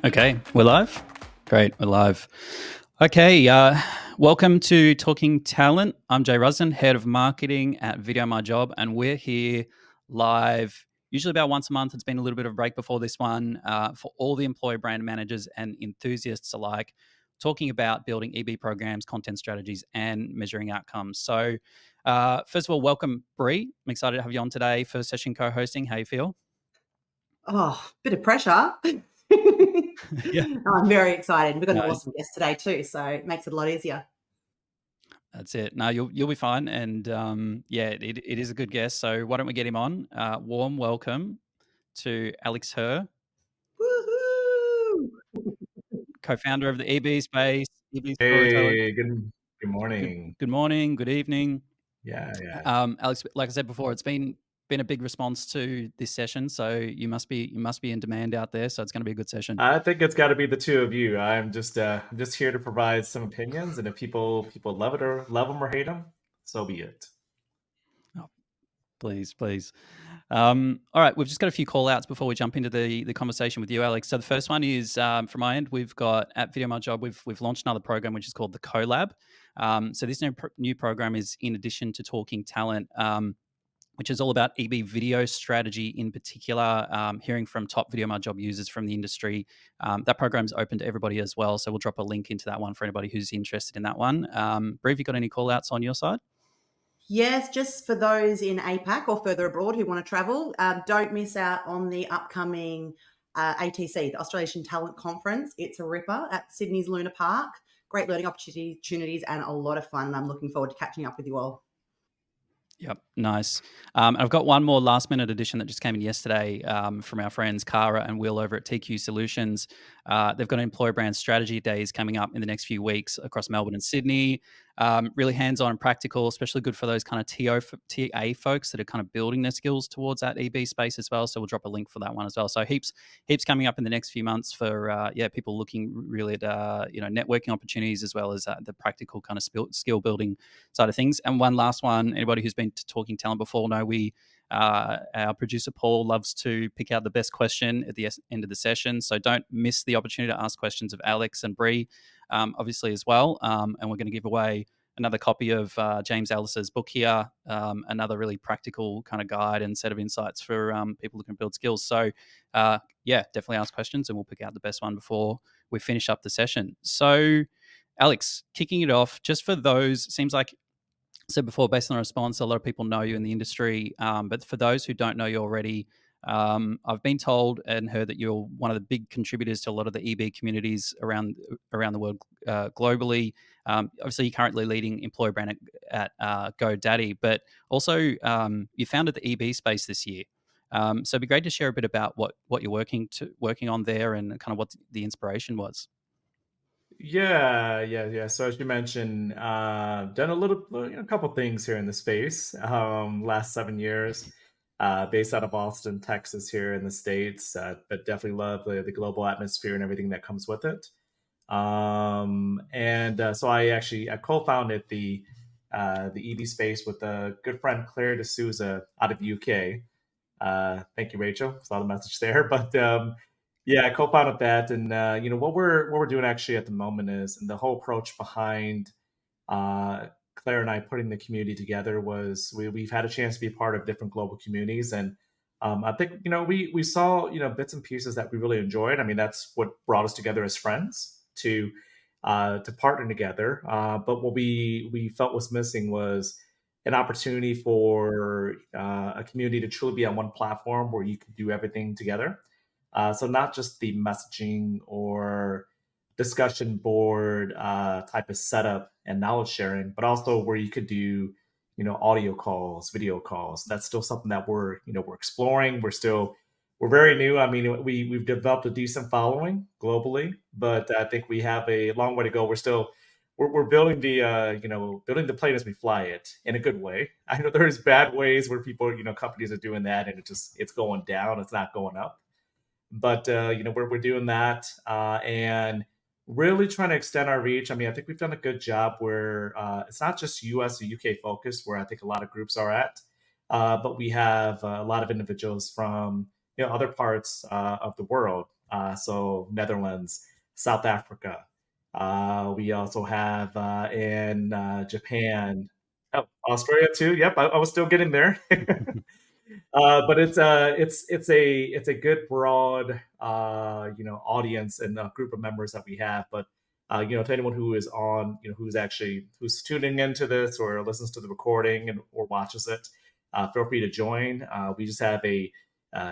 Okay, we're live? Great, we're live. Okay, welcome to Talking Talent. I'm Jay Rusden, Head of Marketing at Video My Job, and we're here live usually about once a month. It's been a little bit of a break before this one for all the employer brand managers and enthusiasts alike, talking about building EB programs, content strategies, and measuring outcomes. So first of all, welcome, Bree. I'm excited to have you on today. First session co-hosting. How you feel? Oh, bit of pressure. Yeah. I'm very excited. We've got an No, awesome guest today too, so it makes it a lot easier. that's it. No, you'll be fine, and yeah, it is a good guess. So why don't we get him on? Warm welcome to Alex Herr, Woohoo! co-founder of the EB Space, EB Storyteller. Hey, good Good morning. good morning, good evening, Yeah. Alex. Like I said before, it's been a big response to this session, so you must be in demand out there. So it's going to be a good session. I think it's got to be the two of you. I'm just here to provide some opinions, and if people love it or love them or hate them, so be it. Oh, please. All right, we've just got a few call outs before we jump into the conversation with you, Alex. So the first one is from my end. We've got at Video My Job, we've launched another program which is called the Collab. So this new program is in addition to Talking Talent, which is all about EB video strategy in particular, hearing from top Video My Job users from the industry. That program's open to everybody as well, so we'll drop a link into that one for anybody who's interested in that one. Bree, have you got any call outs on your side? Yes, just for those in APAC or further abroad who want to travel, don't miss out on the upcoming ATC, the Australian Talent Conference. It's a ripper at Sydney's Luna Park. Great learning opportunities and a lot of fun. And I'm looking forward to catching up with you all. Yep, nice. I've got one more last minute edition that just came in yesterday from our friends Cara and Will over at TQ Solutions. They've got employer brand strategy days coming up in the next few weeks across Melbourne and Sydney. Really hands-on and practical, especially good for those kind of TA folks that are kind of building their skills towards that EB space as well. So we'll drop a link for that one as well. So heaps coming up in the next few months for people looking really at networking opportunities as well as the practical kind of skill building side of things. And one last one, anybody who's been to Talking Talent before know our producer Paul loves to pick out the best question at the end of the session. So don't miss the opportunity to ask questions of Alex and Bree, obviously as well. And we're going to give away another copy of James Ellis's book here, another really practical kind of guide and set of insights for people who can build skills. So definitely ask questions and we'll pick out the best one before we finish up the session. So Alex, kicking it off, just for those, seems like said before, based on the response, a lot of people know you in the industry. But for those who don't know you already, I've been told and heard that you're one of the big contributors to a lot of the EB communities around the world globally. Obviously, you're currently leading employer brand at GoDaddy, but also you founded the EB space this year. So it'd be great to share a bit about what you're working on there and kind of what the inspiration was. Yeah. So as you mentioned, done a couple things here in the space. Last 7 years, based out of Austin, Texas, here in the States, but definitely love the global atmosphere and everything that comes with it. So I co-founded the EB space with a good friend Claire D'Souza out of the UK. Thank you, Rachel. Saw the message there, but I co-founded that, and what we're doing actually at the moment is, and the whole approach behind Claire and I putting the community together was we've had a chance to be part of different global communities, and I think we saw bits and pieces that we really enjoyed. I mean, that's what brought us together as friends to partner together. But what we felt was missing was an opportunity for a community to truly be on one platform where you could do everything together. So not just the messaging or discussion board type of setup and knowledge sharing, but also where you could do audio calls, video calls. That's still something that we're exploring. We're very new. I mean, we've developed a decent following globally, but I think we have a long way to go. We're building building the plane as we fly it in a good way. I know there's bad ways where people companies are doing that and it's going down. It's not going up. But we're doing that and really trying to extend our reach. I mean, I think we've done a good job where it's not just US or UK focused, where I think a lot of groups are at, but we have a lot of individuals from other parts of the world. so Netherlands, South Africa. We also have in Japan, oh, Australia too. Yep, I was still getting there. But it's a good broad audience and group of members that we have. But to anyone who is on, who's tuning into this or listens to the recording or watches it, feel free to join. We just have a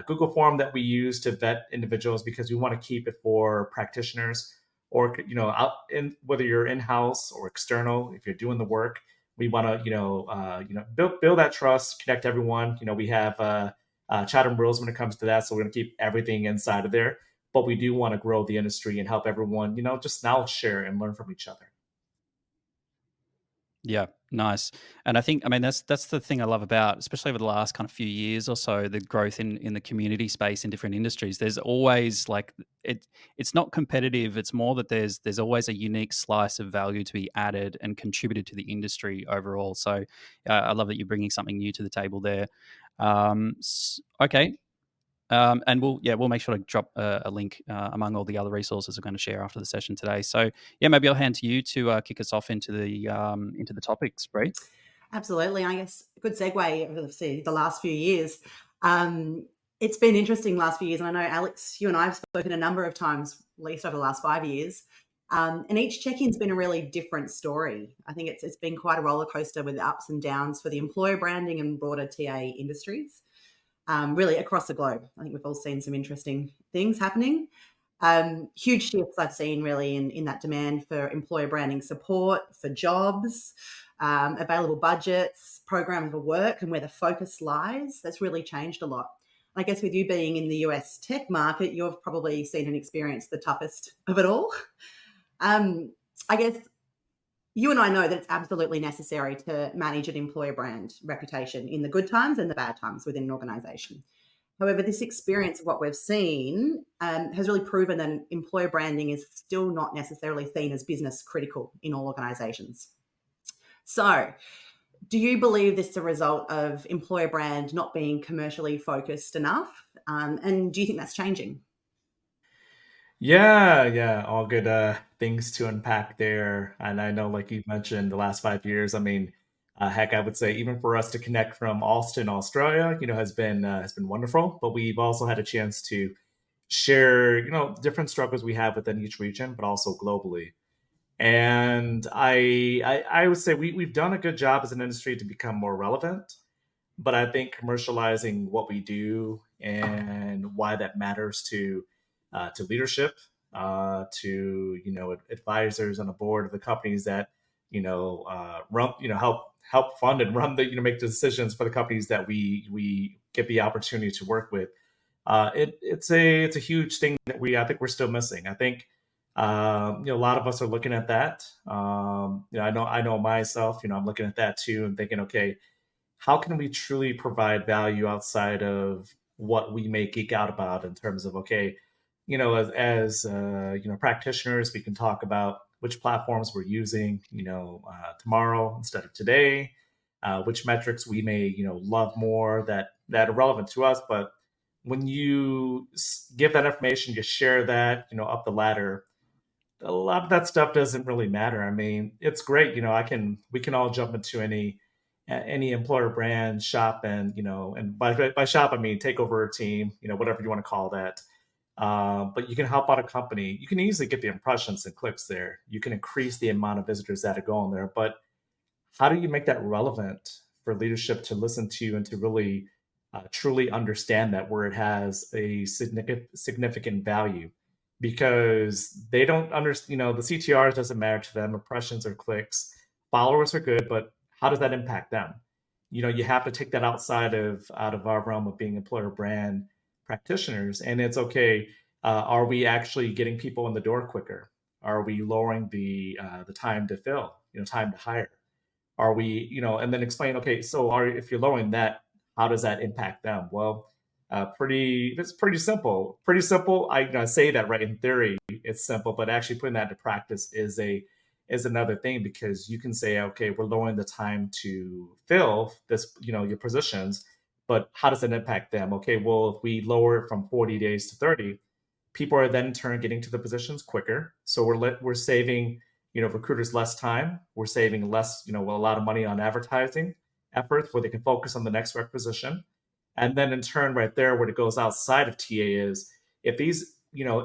Google form that we use to vet individuals because we want to keep it for practitioners or out in whether you're in house or external. If you're doing the work, we want to build that trust, connect everyone. We have Chatham rules when it comes to that, so we're going to keep everything inside of there. But we do want to grow the industry and help everyone, just knowledge share and learn from each other. Yeah, nice. And I mean, that's the thing I love about, especially over the last kind of few years or so, the growth in the community space in different industries. There's always like it's not competitive. It's more that there's always a unique slice of value to be added and contributed to the industry overall. So I love that you're bringing something new to the table there. Okay, and we'll make sure to drop a link among all the other resources we're going to share after the session today. So yeah, maybe I'll hand to you to kick us off into the topics, Bree. Absolutely. I guess a good segue of the last few years. It's been interesting last few years. And I know, Alex, you and I have spoken a number of times, at least over the last 5 years. And each check-in's been a really different story. I think it's been quite a roller coaster with ups and downs for the employer branding and broader TA industries, really across the globe. I think we've all seen some interesting things happening. Huge shifts I've seen really in that demand for employer branding support, for jobs, available budgets, programs of work, and where the focus lies. That's really changed a lot. I guess with you being in the US tech market, you've probably seen and experienced the toughest of it all. I guess you and I know that it's absolutely necessary to manage an employer brand reputation in the good times and the bad times within an organisation. However, this experience of what we've seen has really proven that employer branding is still not necessarily seen as business critical in all organisations. So, do you believe this is a result of employer brand not being commercially focused enough? And do you think that's changing? Yeah, all good things to unpack there. And I know, like you mentioned, the last 5 years. I mean, heck, I would say even for us to connect from Austin, Australia, has been wonderful. But we've also had a chance to share, different struggles we have within each region, but also globally. And I would say we've done a good job as an industry to become more relevant. But I think commercializing what we do and why that matters to leadership, to advisors on the board of the companies that run help fund and run the make the decisions for the companies that we get the opportunity to work with. It's a huge thing that I think we're still missing. I think a lot of us are looking at that. I know myself. I'm looking at that too and thinking, okay, how can we truly provide value outside of what we may geek out about in terms of, okay, as practitioners, we can talk about which platforms we're using, tomorrow instead of today, which metrics we may, love more that are relevant to us. But when you give that information, you share that, up the ladder, a lot of that stuff doesn't really matter. I mean, it's great. We can all jump into any employer brand shop and by shop, I mean, take over a team, whatever you want to call that. But you can help out a company. You can easily get the impressions and clicks there. You can increase the amount of visitors that are going there. But how do you make that relevant for leadership to listen to you and to really truly understand that where it has a significant value? Because they don't understand, the CTRs doesn't matter to them, impressions or clicks. Followers are good, but how does that impact them? You have to take that out of our realm of being employer brand practitioners, and it's okay. Are we actually getting people in the door quicker? Are we lowering the time to fill, time to hire? Are we, and then explain, okay, so if you're lowering that, how does that impact them? Well, it's pretty simple. Pretty simple. I say that right in theory, it's simple, but actually putting that into practice is another thing because you can say, okay, we're lowering the time to fill this, your positions, but how does it impact them? Okay, well, if we lower it from 40 days to 30, people are then in turn getting to the positions quicker. So we're saving, recruiters less time. We're saving less, a lot of money on advertising efforts where they can focus on the next requisition. And then in turn, right there, where it goes outside of TA is if these,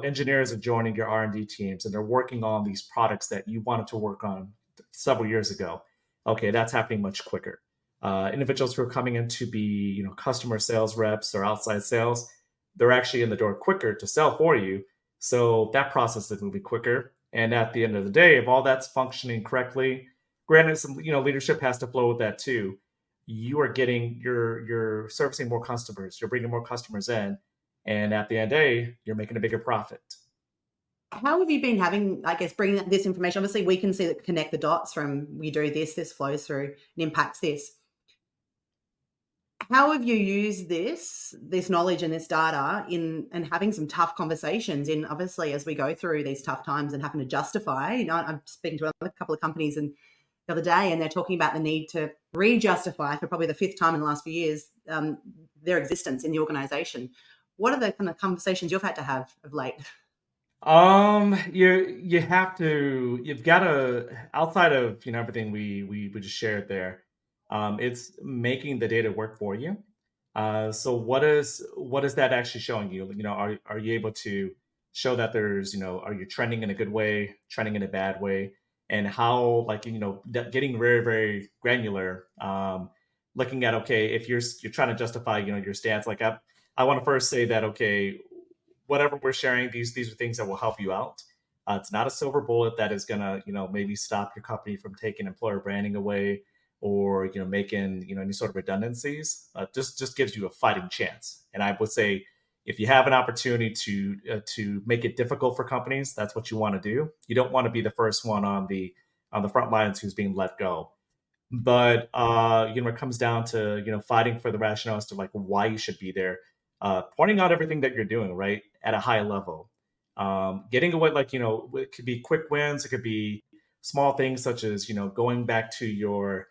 engineers are joining your R&D teams and they're working on these products that you wanted to work on several years ago, okay, that's happening much quicker. Individuals who are coming in to be, customer sales reps or outside sales, they're actually in the door quicker to sell for you. So that process is moving quicker. And at the end of the day, if all that's functioning correctly, granted, some leadership has to flow with that too. You're servicing more customers, you're bringing more customers in, and at the end of the day, you're making a bigger profit. How have you been having, I guess, bringing this information? Obviously, we can see that connect the dots from we do this flows through and impacts this. How have you used this knowledge and this data and having some tough conversations in, obviously, as we go through these tough times and having to justify? I'm speaking to a couple of companies and the other day, and they're talking about the need to re-justify for probably the fifth time in the last few years their existence in the organization. What are the kind of conversations you've had to have of late? You've got to, outside of everything we just shared there, it's making the data work for you. So what is that actually showing you? Are you able to show that there's, are you trending in a good way, trending in a bad way, and how, like, getting very, very granular, looking at, okay, if you're trying to justify, your stance, like I want to first say that, okay, whatever we're sharing, these are things that will help you out. It's not a silver bullet that is gonna, maybe stop your company from taking employer branding away or making any sort of redundancies. Just gives you a fighting chance. And I would say if you have an opportunity to make it difficult for companies, that's what you want to do. You don't want to be the first one on the front lines who's being let go. But it comes down to fighting for the rationale as to like why you should be there, pointing out everything that you're doing right at a high level, getting away, like it could be quick wins, it could be small things such as going back to your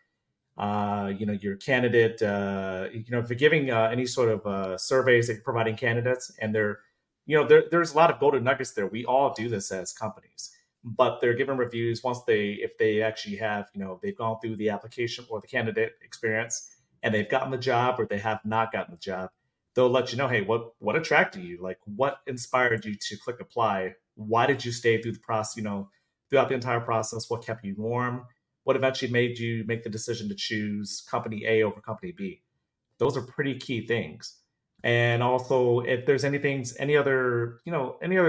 candidate, if you're giving any sort of surveys that you're providing candidates, and there's a lot of golden nuggets there. We all do this as companies, but they're given reviews once if they actually have, they've gone through the application or the candidate experience and they've gotten the job or they have not gotten the job. They'll let you know, hey, what attracted you? Like, what inspired you to click apply? Why did you stay through the process, throughout the entire process? What kept you warm? What eventually made you make the decision to choose company A over company B? Those are pretty key things. And also, if there's any other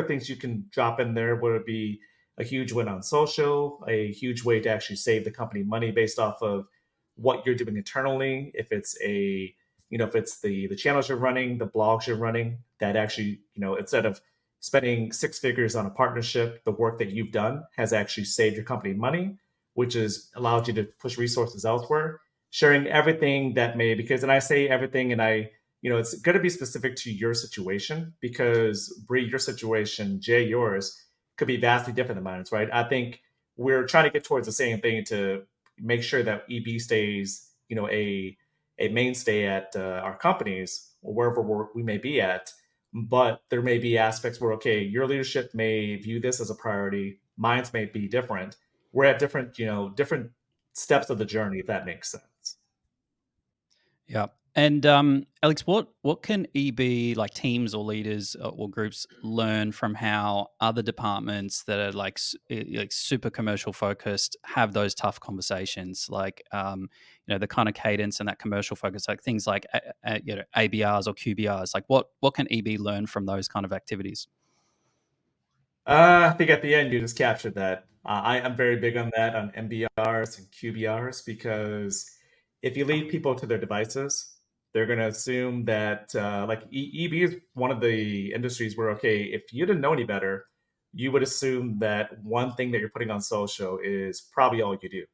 things you can drop in there, would it be a huge win on social, a huge way to actually save the company money based off of what you're doing internally. If it's if it's the channels you're running, the blogs you're running, that actually, instead of spending six figures on a partnership, the work that you've done has actually saved your company money, which has allowed you to push resources elsewhere. Sharing everything that because, and I say everything, and it's going to be specific to your situation because Bree, your situation, Jay, yours could be vastly different than mine, right? I think we're trying to get towards the same thing to make sure that EB stays, a mainstay at our companies or wherever we may be at. But there may be aspects where, okay, your leadership may view this as a priority. Mine's may be different. We're at different steps of the journey, if that makes sense. Yeah. And Alex, what can EB, like teams or leaders or groups, learn from how other departments that are like super commercial focused have those tough conversations, like the kind of cadence and that commercial focus, like things like ABRs or QBRs. Like what can EB learn from those kind of activities? I think at the end you just captured that. I am very big on that, on MBRs and QBRs, because if you leave people to their devices, they're going to assume that, like EB is one of the industries where, okay, if you didn't know any better, you would assume that one thing that you're putting on social is probably all you do.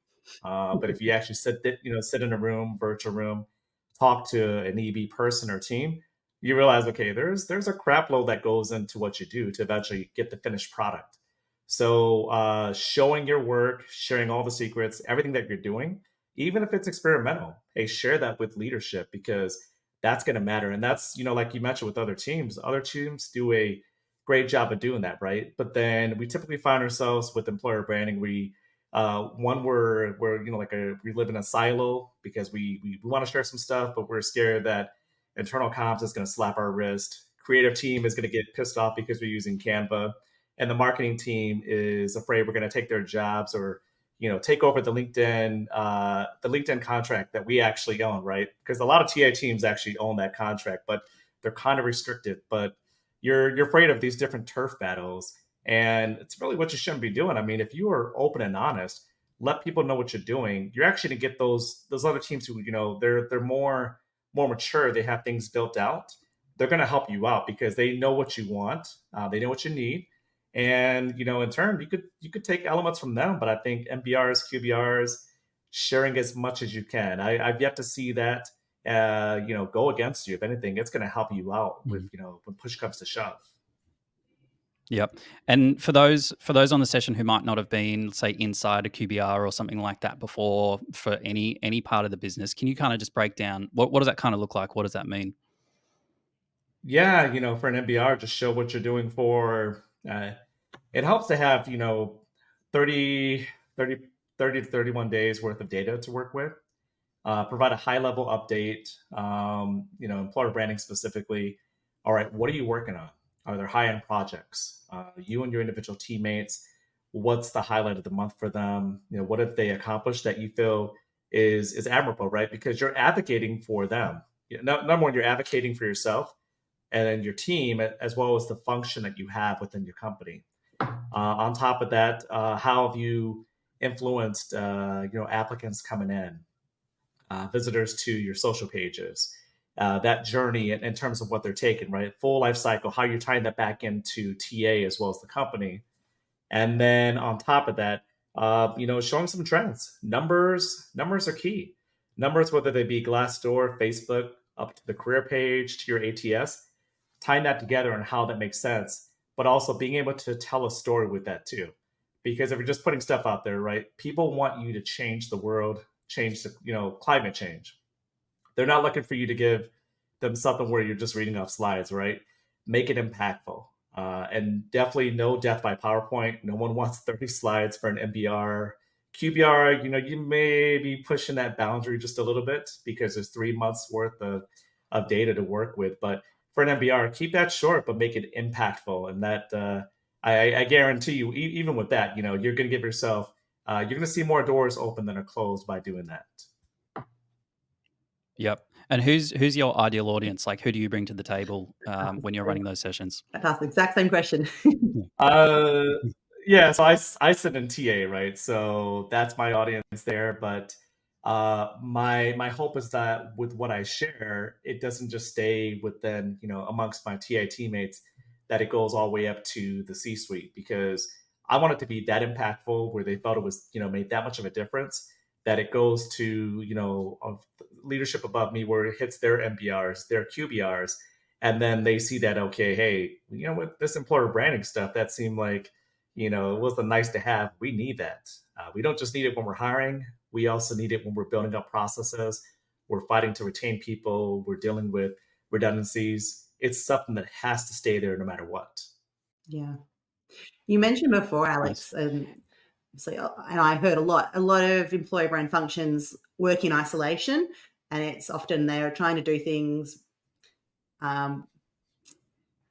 But if you actually sit in a room, virtual room, talk to an EB person or team, you realize, okay, there's a crap load that goes into what you do to eventually get the finished product. So showing your work, sharing all the secrets, everything that you're doing, even if it's experimental, hey, share that with leadership because that's going to matter. And that's, like you mentioned with other teams do great job of doing that, right? But then we typically find ourselves with employer branding. We're we live in a silo because we want to share some stuff, but we're scared that internal comms is going to slap our wrist. Creative team is going to get pissed off because we're using Canva, and the marketing team is afraid we're going to take their jobs or take over the LinkedIn contract that we actually own, right? Because a lot of TA teams actually own that contract, but they're kind of restricted. But you're afraid of these different turf battles, and it's really what you shouldn't be doing. I mean, if you are open and honest, let people know what you're doing. You're actually going to get those other teams who they're more mature. They have things built out. They're going to help you out because they know what you want. They know what you need, and in turn, you could take elements from them. But I think MBRs, QBRs, sharing as much as you can. I've yet to see that go against you. If anything, it's going to help you out with when push comes to shove. Yep. And for those on the session who might not have been, say, inside a QBR or something like that before for any part of the business, can you kind of just break down what does that kind of look like? What does that mean? Yeah, for an MBR, just show what you're doing for. It helps to have 30, 30, 30 to 31 days worth of data to work with. Provide a high level update. Employer branding specifically. All right, what are you working on? Are there high end projects? You and your individual teammates, what's the highlight of the month for them? What have they accomplished that you feel is admirable, right? Because you're advocating for them. Number one, you're advocating for yourself and then your team, as well as the function that you have within your company. On top of that, how have you influenced applicants coming in, visitors to your social pages, that journey in terms of what they're taking, right? Full life cycle, how you're tying that back into TA as well as the company. And then on top of that, showing some trends. Numbers are key. Numbers, whether they be Glassdoor, Facebook, up to the career page, to your ATS, tying that together and how that makes sense, but also being able to tell a story with that too. Because if you're just putting stuff out there, right, people want you to change the world, change the, climate change. They're not looking for you to give them something where you're just reading off slides, right? Make it impactful. And definitely no death by PowerPoint. No one wants 30 slides for an MBR. QBR, you may be pushing that boundary just a little bit because there's 3 months worth of data to work with. But for an MBR, keep that short, but make it impactful. And that I guarantee you, even with that, you're going to give yourself, you're going to see more doors open than are closed by doing that. Yep. And who's your ideal audience? Like, who do you bring to the table when you're running those sessions? I asked the exact same question. Yeah, so I sit in TA, right? So that's my audience there. But my hope is that with what I share, it doesn't just stay within, amongst my TA teammates, that it goes all the way up to the C-suite, because I want it to be that impactful where they felt it was, made that much of a difference, that it goes to, of leadership above me where it hits their MBRs, their QBRs, and then they see that, okay, hey, with this employer branding stuff, that seemed like, it was a nice to have. We need that. We don't just need it when we're hiring. We also need it when we're building up processes. We're fighting to retain people. We're dealing with redundancies. It's something that has to stay there no matter what. Yeah. You mentioned before, Alex, and I heard a lot of employer brand functions work in isolation, and it's often they're trying to do things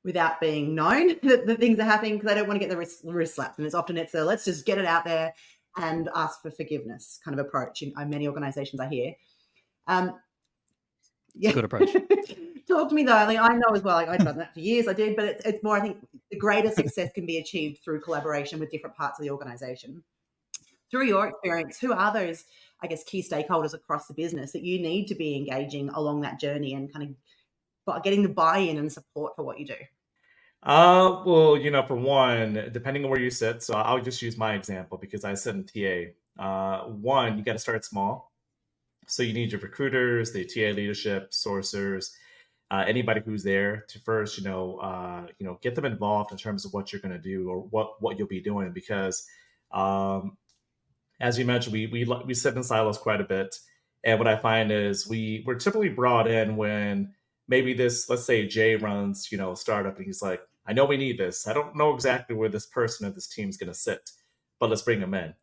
without being known that things are happening because they don't want to get the wrist slapped. And it's a let's just get it out there and ask for forgiveness kind of approach in many organizations I hear. Yeah. Good approach. Talk to me though. I know as well, I've done that for years. I did, but it's more, I think the greater success can be achieved through collaboration with different parts of the organization. Through your experience, who are those, I guess, key stakeholders across the business that you need to be engaging along that journey and kind of getting the buy-in and support for what you do? Well, for one, depending on where you sit, so I'll just use my example because I sit in TA. One, you got to start small. So you need your recruiters, the TA leadership, sourcers, anybody who's there to first, get them involved in terms of what you're going to do or what you'll be doing. Because, as you mentioned, we sit in silos quite a bit, and what I find is we're typically brought in when maybe let's say Jay runs, startup, and he's like, I know we need this. I don't know exactly where this person or this team's going to sit, but let's bring them in.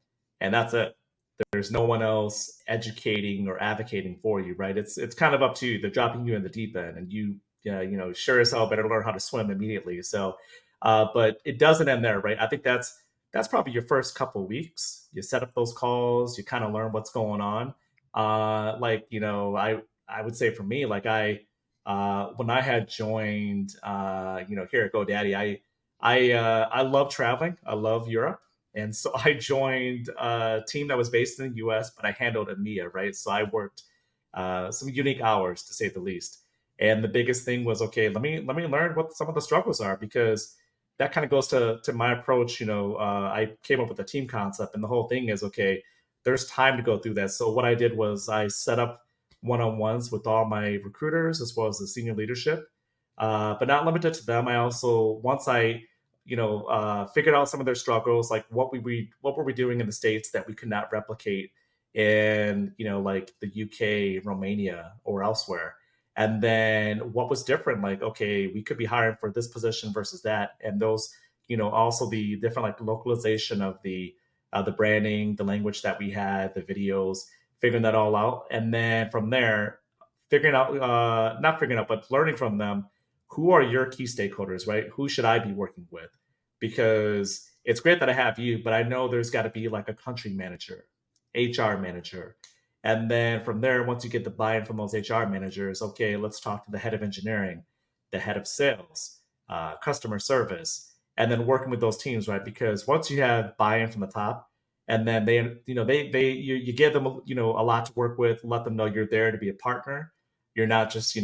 And that's it. There's no one else educating or advocating for you, right? It's kind of up to you. They're dropping you in the deep end, and sure as hell better learn how to swim immediately. So, but it doesn't end there, right? I think that's probably your first couple of weeks. You set up those calls, you kind of learn what's going on. I would say for me, like when I had joined, here at GoDaddy, I love traveling. I love Europe. And so I joined a team that was based in the US, but I handled EMEA, right? So I worked some unique hours to say the least. And the biggest thing was, okay, let me learn what some of the struggles are, because that kind of goes to my approach. I came up with a team concept, and the whole thing is, okay, there's time to go through that. So what I did was I set up one-on-ones with all my recruiters as well as the senior leadership, but not limited to them. I also, once I figured out some of their struggles, like what were we doing in the States that we could not replicate in like the UK, Romania, or elsewhere. And then what was different, like, okay, we could be hiring for this position versus that. And those, also the different like localization of the branding, the language that we had, the videos, figuring that all out. And then from there, figuring out, not figuring out, but learning from them, who are your key stakeholders, right? Who should I be working with? Because it's great that I have you, but I know there's got to be like a country manager, HR manager. And then from there, once you get the buy-in from those HR managers, okay, let's talk to the head of engineering, the head of sales, customer service, and then working with those teams, right? Because once you have buy-in from the top, and then you give them a lot to work with, let them know you're there to be a partner. You're not just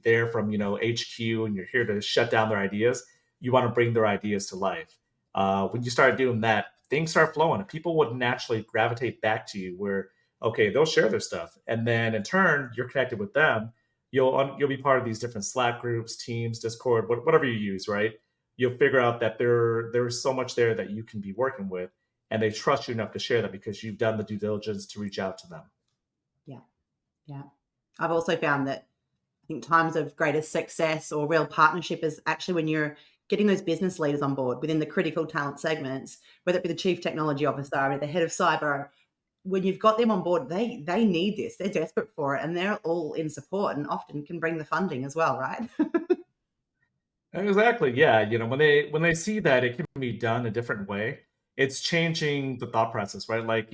there from HQ and you're here to shut down their ideas. You want to bring their ideas to life. When you start doing that, things start flowing, and people would naturally gravitate back to you. Where okay, they'll share their stuff, and then in turn, you're connected with them. You'll be part of these different Slack groups, Teams, Discord, whatever you use, right? You'll figure out that there's so much there that you can be working with, and they trust you enough to share that because you've done the due diligence to reach out to them. Yeah, yeah. I've also found that I think times of greatest success or real partnership is actually when you're getting those business leaders on board within the critical talent segments, whether it be the chief technology officer or the head of cyber. When you've got them on board, they need this. They're desperate for it, and they're all in support, and often can bring the funding as well, right? Exactly. Yeah. When they see that it can be done a different way, it's changing the thought process, right? Like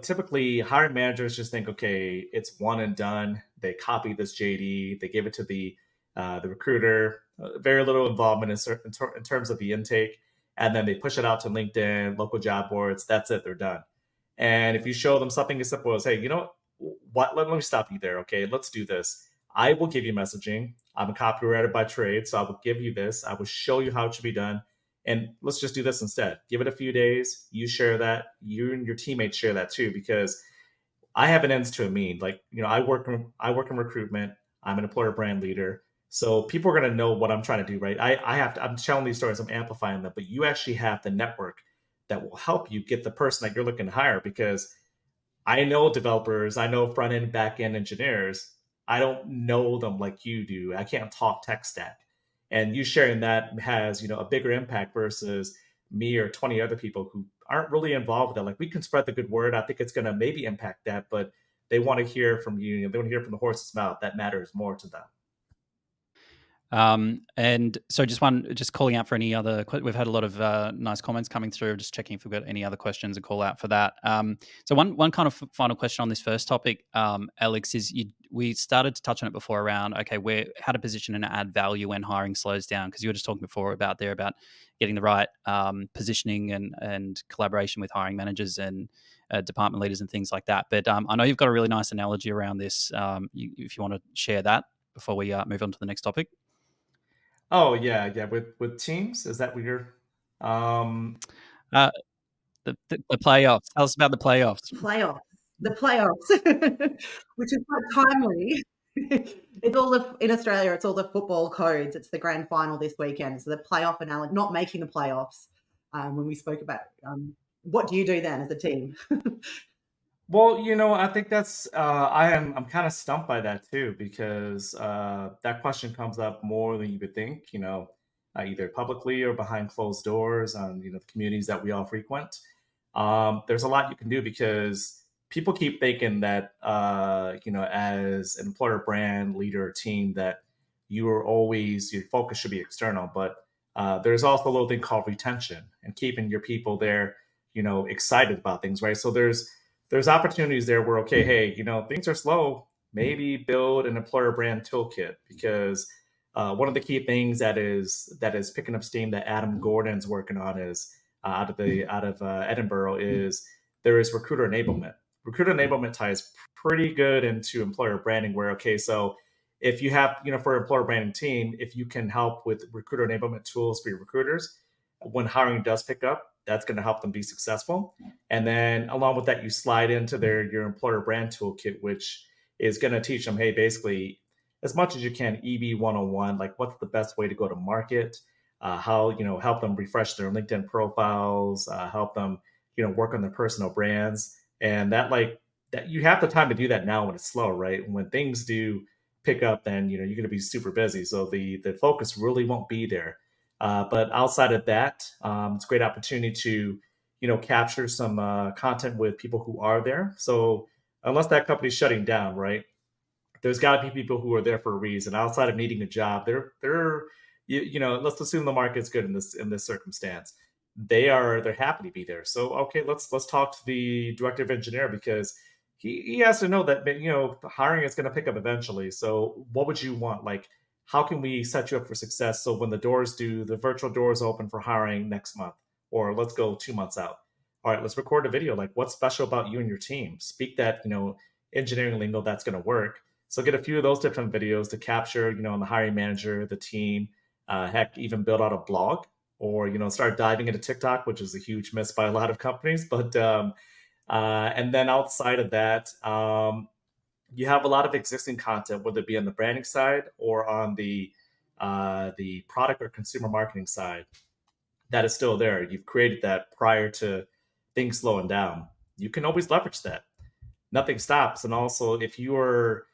typically hiring managers just think, okay, it's one and done. They copy this JD, they give it to the recruiter, very little involvement in terms of the intake, and then they push it out to LinkedIn, local job boards. That's it. They're done. And if you show them something as simple as, hey, what? Let me stop you there. Okay, let's do this. I will give you messaging. I'm a copywriter by trade, so I will give you this. I will show you how it should be done. And let's just do this instead. Give it a few days. You share that. You and your teammates share that too, because I have an ends to a mean. Like, I work in recruitment. I'm an employer brand leader. So people are going to know what I'm trying to do, right? I'm telling these stories, I'm amplifying them, but you actually have the network that will help you get the person that you're looking to hire. Because I know developers, I know front end, back end engineers. I don't know them like you do. I can't talk tech stack. And you sharing that has, a bigger impact versus me or 20 other people who aren't really involved with that. Like, we can spread the good word. I think it's going to maybe impact that, but they want to hear from you. They want to hear from the horse's mouth. That matters more to them. And so just calling out for any other, we've had a lot of nice comments coming through, just checking if we've got any other questions, a call out for that. So one kind of final question on this first topic, Alex, is we started to touch on it before around, okay, how to position and add value when hiring slows down, because you were just talking before about getting the right positioning and collaboration with hiring managers and department leaders and things like that. But I know you've got a really nice analogy around this, if you want to share that before we move on to the next topic. Oh yeah, yeah. With teams, is that what you're? Uh, the playoffs. Tell us about the playoffs. The playoffs, which is quite timely. It's all in Australia. It's all the football codes. It's the grand final this weekend. So the playoff analogy, not making the playoffs. When we spoke about what do you do then as a team? Well, I think that's I'm kind of stumped by that too because that question comes up more than you would think. Either publicly or behind closed doors on the communities that we all frequent. There's a lot you can do because people keep thinking that as an employer brand leader or team that your focus should be external, but there's also a little thing called retention and keeping your people there, excited about things, right? So there's opportunities there where, okay, hey, things are slow, maybe build an employer brand toolkit because one of the key things that is picking up steam that Adam Gordon's working on is out of Edinburgh is there is recruiter enablement. Recruiter enablement ties pretty good into employer branding where, okay, so if you have, for employer branding team, if you can help with recruiter enablement tools for your recruiters, when hiring does pick up, that's going to help them be successful. And then along with that, you slide into your employer brand toolkit, which is going to teach them, hey, basically, as much as you can, EB 101, like what's the best way to go to market, how, help them refresh their LinkedIn profiles, help them, work on their personal brands. And that you have the time to do that now when it's slow, right? When things do pick up, then, you're going to be super busy. So the focus really won't be there. But outside of that, it's a great opportunity to capture some content with people who are there. So unless that company's shutting down, right? There's got to be people who are there for a reason. Outside of needing a job, they're let's assume the market's good in this circumstance. They're happy to be there. So okay, let's talk to the director of engineer because he has to know that hiring is going to pick up eventually. So what would you want? Like, how can we set you up for success? So when the virtual doors open for hiring next month, or let's go 2 months out. All right, let's record a video. Like, what's special about you and your team? Speak that engineering lingo that's going to work. So get a few of those different videos to capture, the hiring manager, the team, heck, even build out a blog or, start diving into TikTok, which is a huge miss by a lot of companies. But, and then outside of that, you have a lot of existing content, whether it be on the branding side or on the product or consumer marketing side that is still there. You've created that prior to things slowing down. You can always leverage that. Nothing stops. And also, if your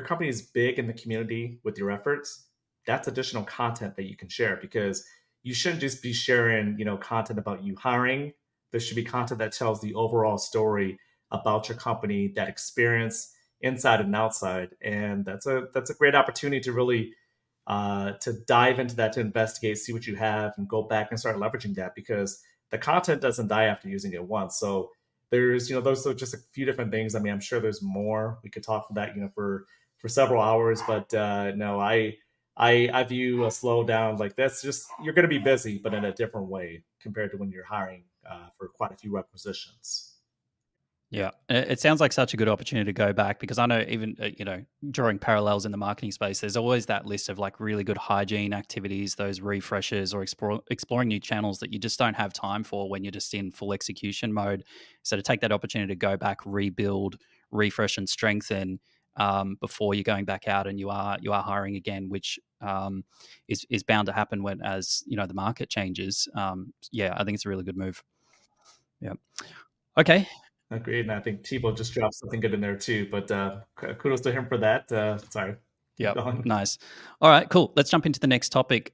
company is big in the community with your efforts, that's additional content that you can share because you shouldn't just be sharing, content about you hiring. There should be content that tells the overall story about your company, that experience inside and outside. And that's a great opportunity to really to dive into that, to investigate, see what you have, and go back and start leveraging that because the content doesn't die after using it once. So those are just a few different things. I mean, I'm sure there's more. We could talk for that, for several hours. But no, I view a slowdown like that's just you're going to be busy, but in a different way compared to when you're hiring for quite a few requisitions. Yeah, it sounds like such a good opportunity to go back because I know even drawing parallels in the marketing space, there's always that list of like really good hygiene activities, those refreshes or exploring new channels that you just don't have time for when you're just in full execution mode. So to take that opportunity to go back, rebuild, refresh, and strengthen before you're going back out and you are hiring again, which is bound to happen when as the market changes. Yeah, I think it's a really good move. Yeah. Okay. Agreed. And I think Tebow just dropped something good in there too. But kudos to him for that. Sorry, keep Yep. going. Nice. All right, cool. Let's jump into the next topic,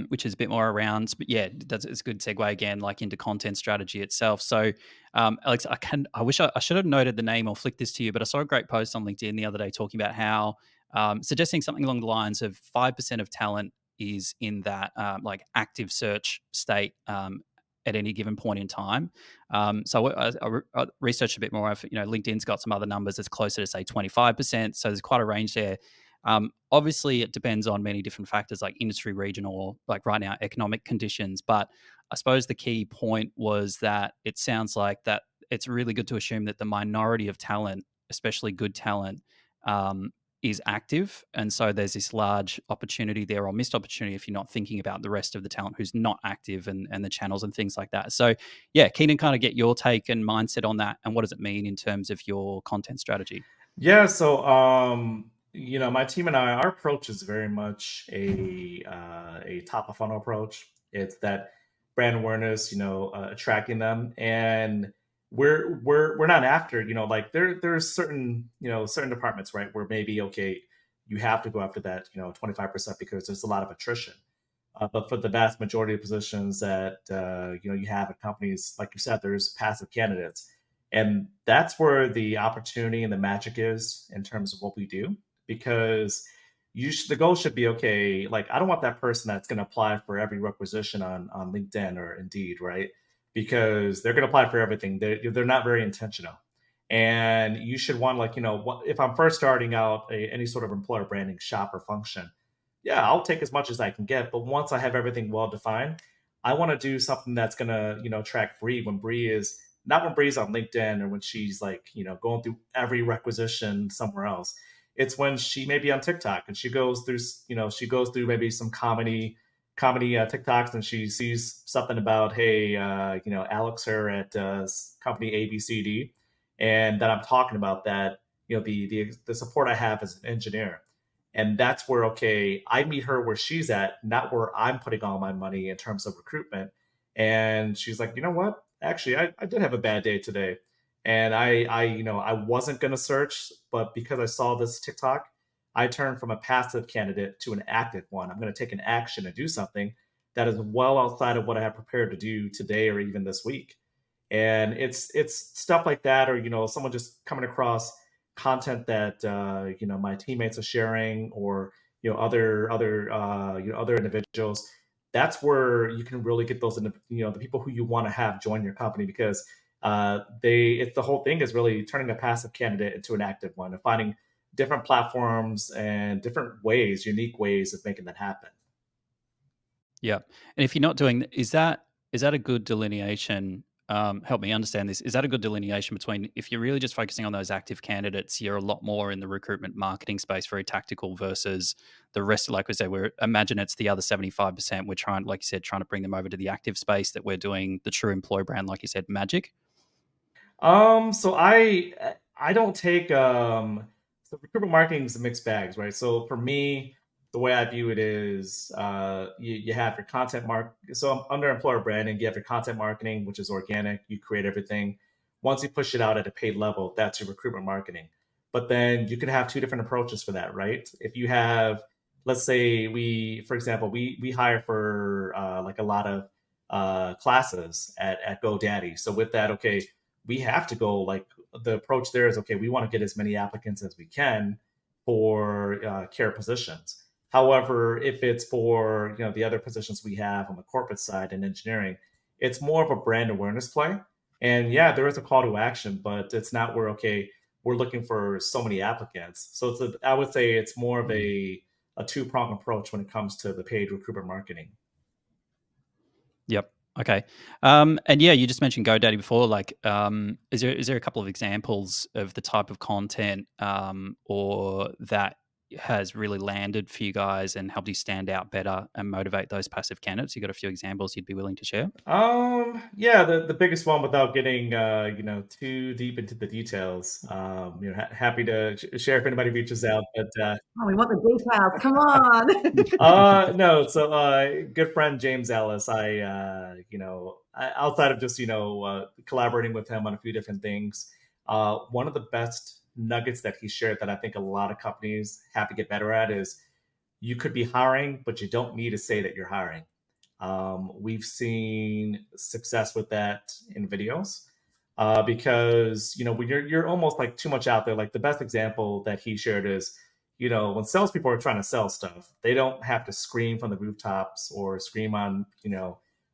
which is a bit more around, but yeah, it's a good segue again, like into content strategy itself. So, Alex, I wish I should have noted the name or flicked this to you, but I saw a great post on LinkedIn the other day talking about how, suggesting something along the lines of 5% of talent is in that like active search state at any given point in time. So I researched a bit more. LinkedIn's got some other numbers. It's closer to say 25%. So there's quite a range there. Obviously, it depends on many different factors like industry, regional, or like right now, economic conditions. But I suppose the key point was that it sounds like that it's really good to assume that the minority of talent, especially good talent, is active. And so there's this large opportunity there or missed opportunity if you're not thinking about the rest of the talent who's not active and the channels and things like that. So, yeah, keen to kind of get your take and mindset on that. And what does it mean in terms of your content strategy? Yeah, so my team and our approach is very much a top of funnel approach. It's that brand awareness, attracting them, and we're not after, like there's certain, certain departments, right, where maybe, okay, you have to go after that, 25% because there's a lot of attrition. But for the vast majority of positions that you have at companies, like you said, there's passive candidates, and that's where the opportunity and the magic is in terms of what we do. Because the goal should be, okay, like I don't want that person that's going to apply for every requisition on LinkedIn or Indeed, right? Because they're going to apply for everything. They're not very intentional. And you should want, like, if I'm first starting out any sort of employer branding shop or function, yeah, I'll take as much as I can get. But once I have everything well defined, I want to do something that's gonna, track Bree when Bree is not when Bree's on LinkedIn or when she's like, going through every requisition somewhere else. It's when she may be on TikTok and she goes through, she goes through maybe some comedy TikToks, and she sees something about, hey, Alex her at company ABCD, and that I'm talking about that, the support I have as an engineer. And that's where, okay, I meet her where she's at, not where I'm putting all my money in terms of recruitment. And she's like, you know what? Actually, I did have a bad day today. And I wasn't going to search, but because I saw this TikTok, I turned from a passive candidate to an active one. I'm going to take an action and do something that is well outside of what I have prepared to do today or even this week. And it's stuff like that, or someone just coming across content that my teammates are sharing, or other individuals. That's where you can really get those, the people who you want to have join your company, because it's the whole thing is really turning a passive candidate into an active one, and finding different platforms and different ways, unique ways of making that happen. Yeah. And if you're not doing, is that a good delineation? Help me understand this. Is that a good delineation between, if you're really just focusing on those active candidates, you're a lot more in the recruitment marketing space, very tactical, versus the rest? Like we say, we're imagine it's the other 75%. We're trying, like you said, trying to bring them over to the active space, that we're doing the true employer brand, like you said, magic. So I don't take so recruitment marketing is a mixed bags, right? So for me, the way I view it is you have your content so under employer branding, you have your content marketing, which is organic, you create everything. Once you push it out at a paid level, that's your recruitment marketing. But then you can have two different approaches for that, right? If you have, let's say, for example, we hire for like a lot of classes at GoDaddy. So with that, okay, we have to go, like, the approach there is, okay, we want to get as many applicants as we can for care positions. However, if it's for the other positions we have on the corporate side and engineering, it's more of a brand awareness play. And yeah, there is a call to action, but it's not where, okay, we're looking for so many applicants. So I would say it's more of a two-pronged approach when it comes to the paid recruitment marketing. Yep. Okay. And yeah, you just mentioned GoDaddy before. Like, is there a couple of examples of the type of content, or that has really landed for you guys and helped you stand out better and motivate those passive candidates? You got a few examples you'd be willing to share? Yeah, the biggest one, without getting too deep into the details. Happy to share if anybody reaches out. But Oh, we want the details. Come on. no, so good friend James Ellis. Outside of just collaborating with him on a few different things, one of the best nuggets that he shared that I think a lot of companies have to get better at is, you could be hiring, but you don't need to say that you're hiring. We've seen success with that in videos, because when you're almost like too much out there. Like the best example that he shared is, when salespeople are trying to sell stuff, they don't have to scream from the rooftops or scream on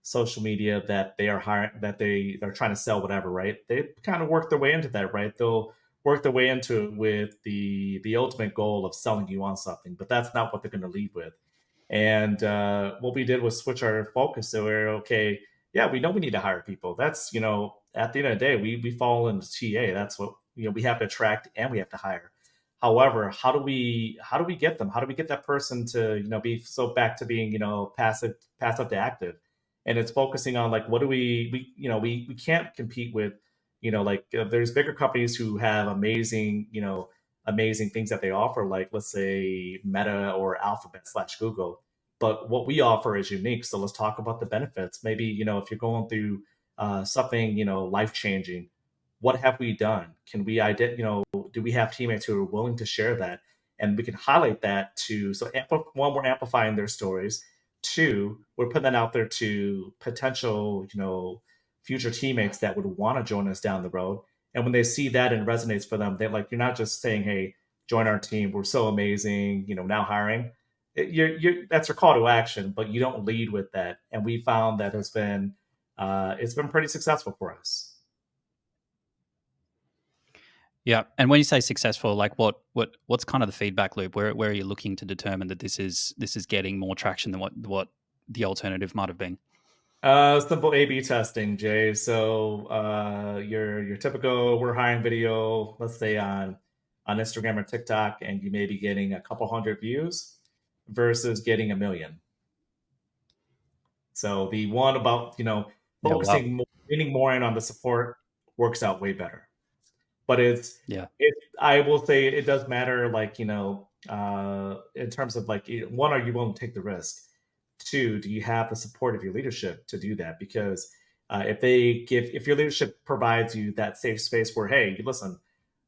social media that they are hiring, that they're trying to sell whatever, right? They kind of work their way into that, right? They'll work their way into it with the ultimate goal of selling you on something, but that's not what they're going to lead with. And what we did was switch our focus. So we're, okay, yeah, we know we need to hire people. That's, at the end of the day, we fall into TA. That's what, we have to attract and we have to hire. However, how do we get them? How do we get that person to, be so back to being, passive to active? And it's focusing on, like, what do we can't compete with, like, there's bigger companies who have amazing things that they offer, like, let's say, Meta or Alphabet/Google. But what we offer is unique. So let's talk about the benefits. Maybe, if you're going through something, life changing, what have we done? Can we do we have teammates who are willing to share that? And we can highlight that to, so one, we're amplifying their stories. Two, we're putting that out there to potential, future teammates that would want to join us down the road. And when they see that and resonates for them, they're like, you're not just saying, hey, join our team. We're so amazing, now hiring. That's your call to action, but you don't lead with that. And we found that it's been pretty successful for us. Yeah, and when you say successful, like what's kind of the feedback loop? Where are you looking to determine that this is getting more traction than what the alternative might have been? Simple A/B testing, Jay. So your typical we're hiring video, let's say on Instagram or TikTok, and you may be getting a couple hundred views versus getting a million. So the one about Yeah, wow. leaning more in on the support works out way better. But Yeah, I will say it does matter, like in terms of like one, are you willing to take the risk? Two, do you have the support of your leadership to do that? Because if your leadership provides you that safe space where, hey, listen,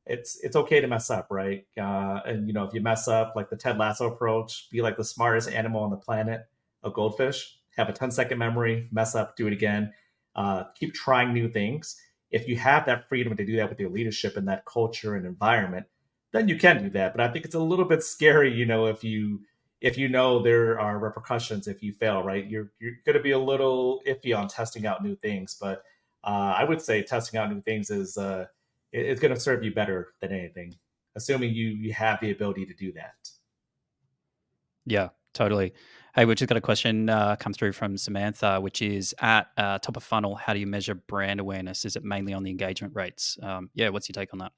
it's okay to mess up, right? And if you mess up, like the Ted Lasso approach, be like the smartest animal on the planet, a goldfish, have a 10-second memory, mess up, do it again, keep trying new things. If you have that freedom to do that with your leadership and that culture and environment, then you can do that. But I think it's a little bit scary, if you know there are repercussions if you fail, right? You're going to be a little iffy on testing out new things. But I would say testing out new things is it's going to serve you better than anything, assuming you have the ability to do that. yeah, totally. Hey, we just got a question come through from Samantha, which is at top of funnel. How do you measure brand awareness? Is it mainly on the engagement rates? Yeah, what's your take on that?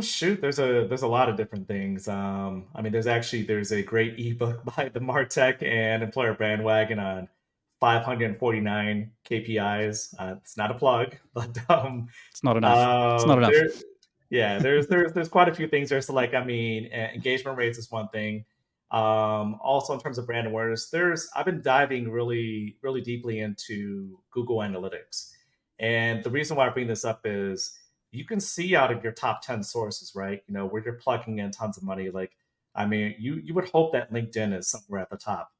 Shoot, there's a lot of different things. I mean, there's a great ebook by the Martech and Employer Bandwagon on 549 KPIs. It's not a plug, but It's not enough. It's not enough. there, yeah, there's quite a few things there. So like, I mean, engagement rates is one thing. Also in terms of brand awareness, I've been diving really really deeply into Google Analytics, and the reason why I bring this up is you can see out of your top 10 sources, right? Where you're plugging in tons of money. Like, I mean, you would hope that LinkedIn is somewhere at the top,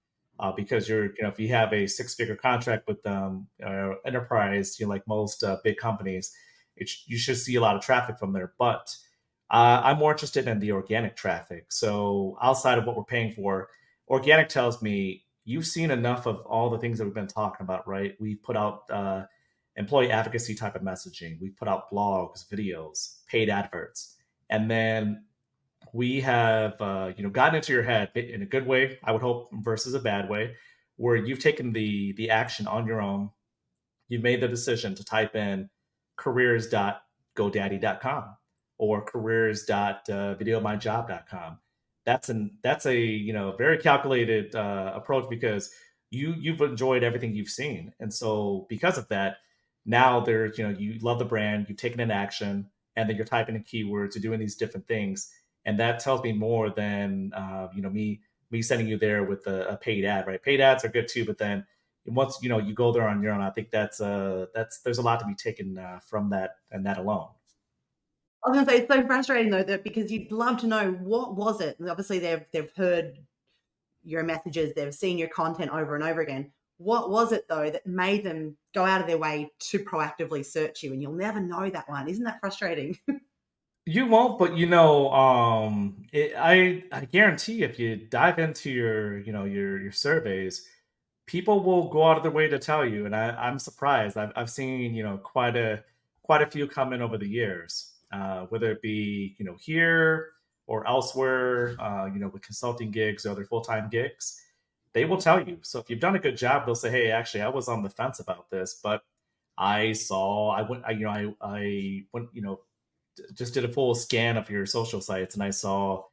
because if you have a 6-figure contract with enterprise, like most big companies, you should see a lot of traffic from there. But I'm more interested in the organic traffic. So outside of what we're paying for, organic tells me you've seen enough of all the things that we've been talking about, right? We've put out employee advocacy type of messaging. We've put out blogs, videos, paid adverts, and then we have gotten into your head in a good way, I would hope, versus a bad way, where you've taken the action on your own. You've made the decision to type in careers.godaddy.com or careers.videomyjob.com. That's a very calculated approach, because you've enjoyed everything you've seen, and so because of that, now there's you love the brand, you've taken an action, and then you're typing in keywords, you're doing these different things, and that tells me more than me sending you there with a paid ad, right? Paid ads are good too, but then once you go there on your own, I think that's there's a lot to be taken from that and that alone. I was gonna say it's so frustrating though, that because you'd love to know what was it. And obviously, they've heard your messages, they've seen your content over and over again. What was it though that made them go out of their way to proactively search you? And you'll never know that one. Isn't that frustrating? You won't, but I guarantee if you dive into your surveys, people will go out of their way to tell you, and I'm surprised. I've seen quite a few come in over the years, whether it be here or elsewhere, with consulting gigs or other full time gigs. They will tell you. So if you've done a good job, they'll say, "Hey, actually, I was on the fence about this, but I went, I went, just did a full scan of your social sites, and I saw,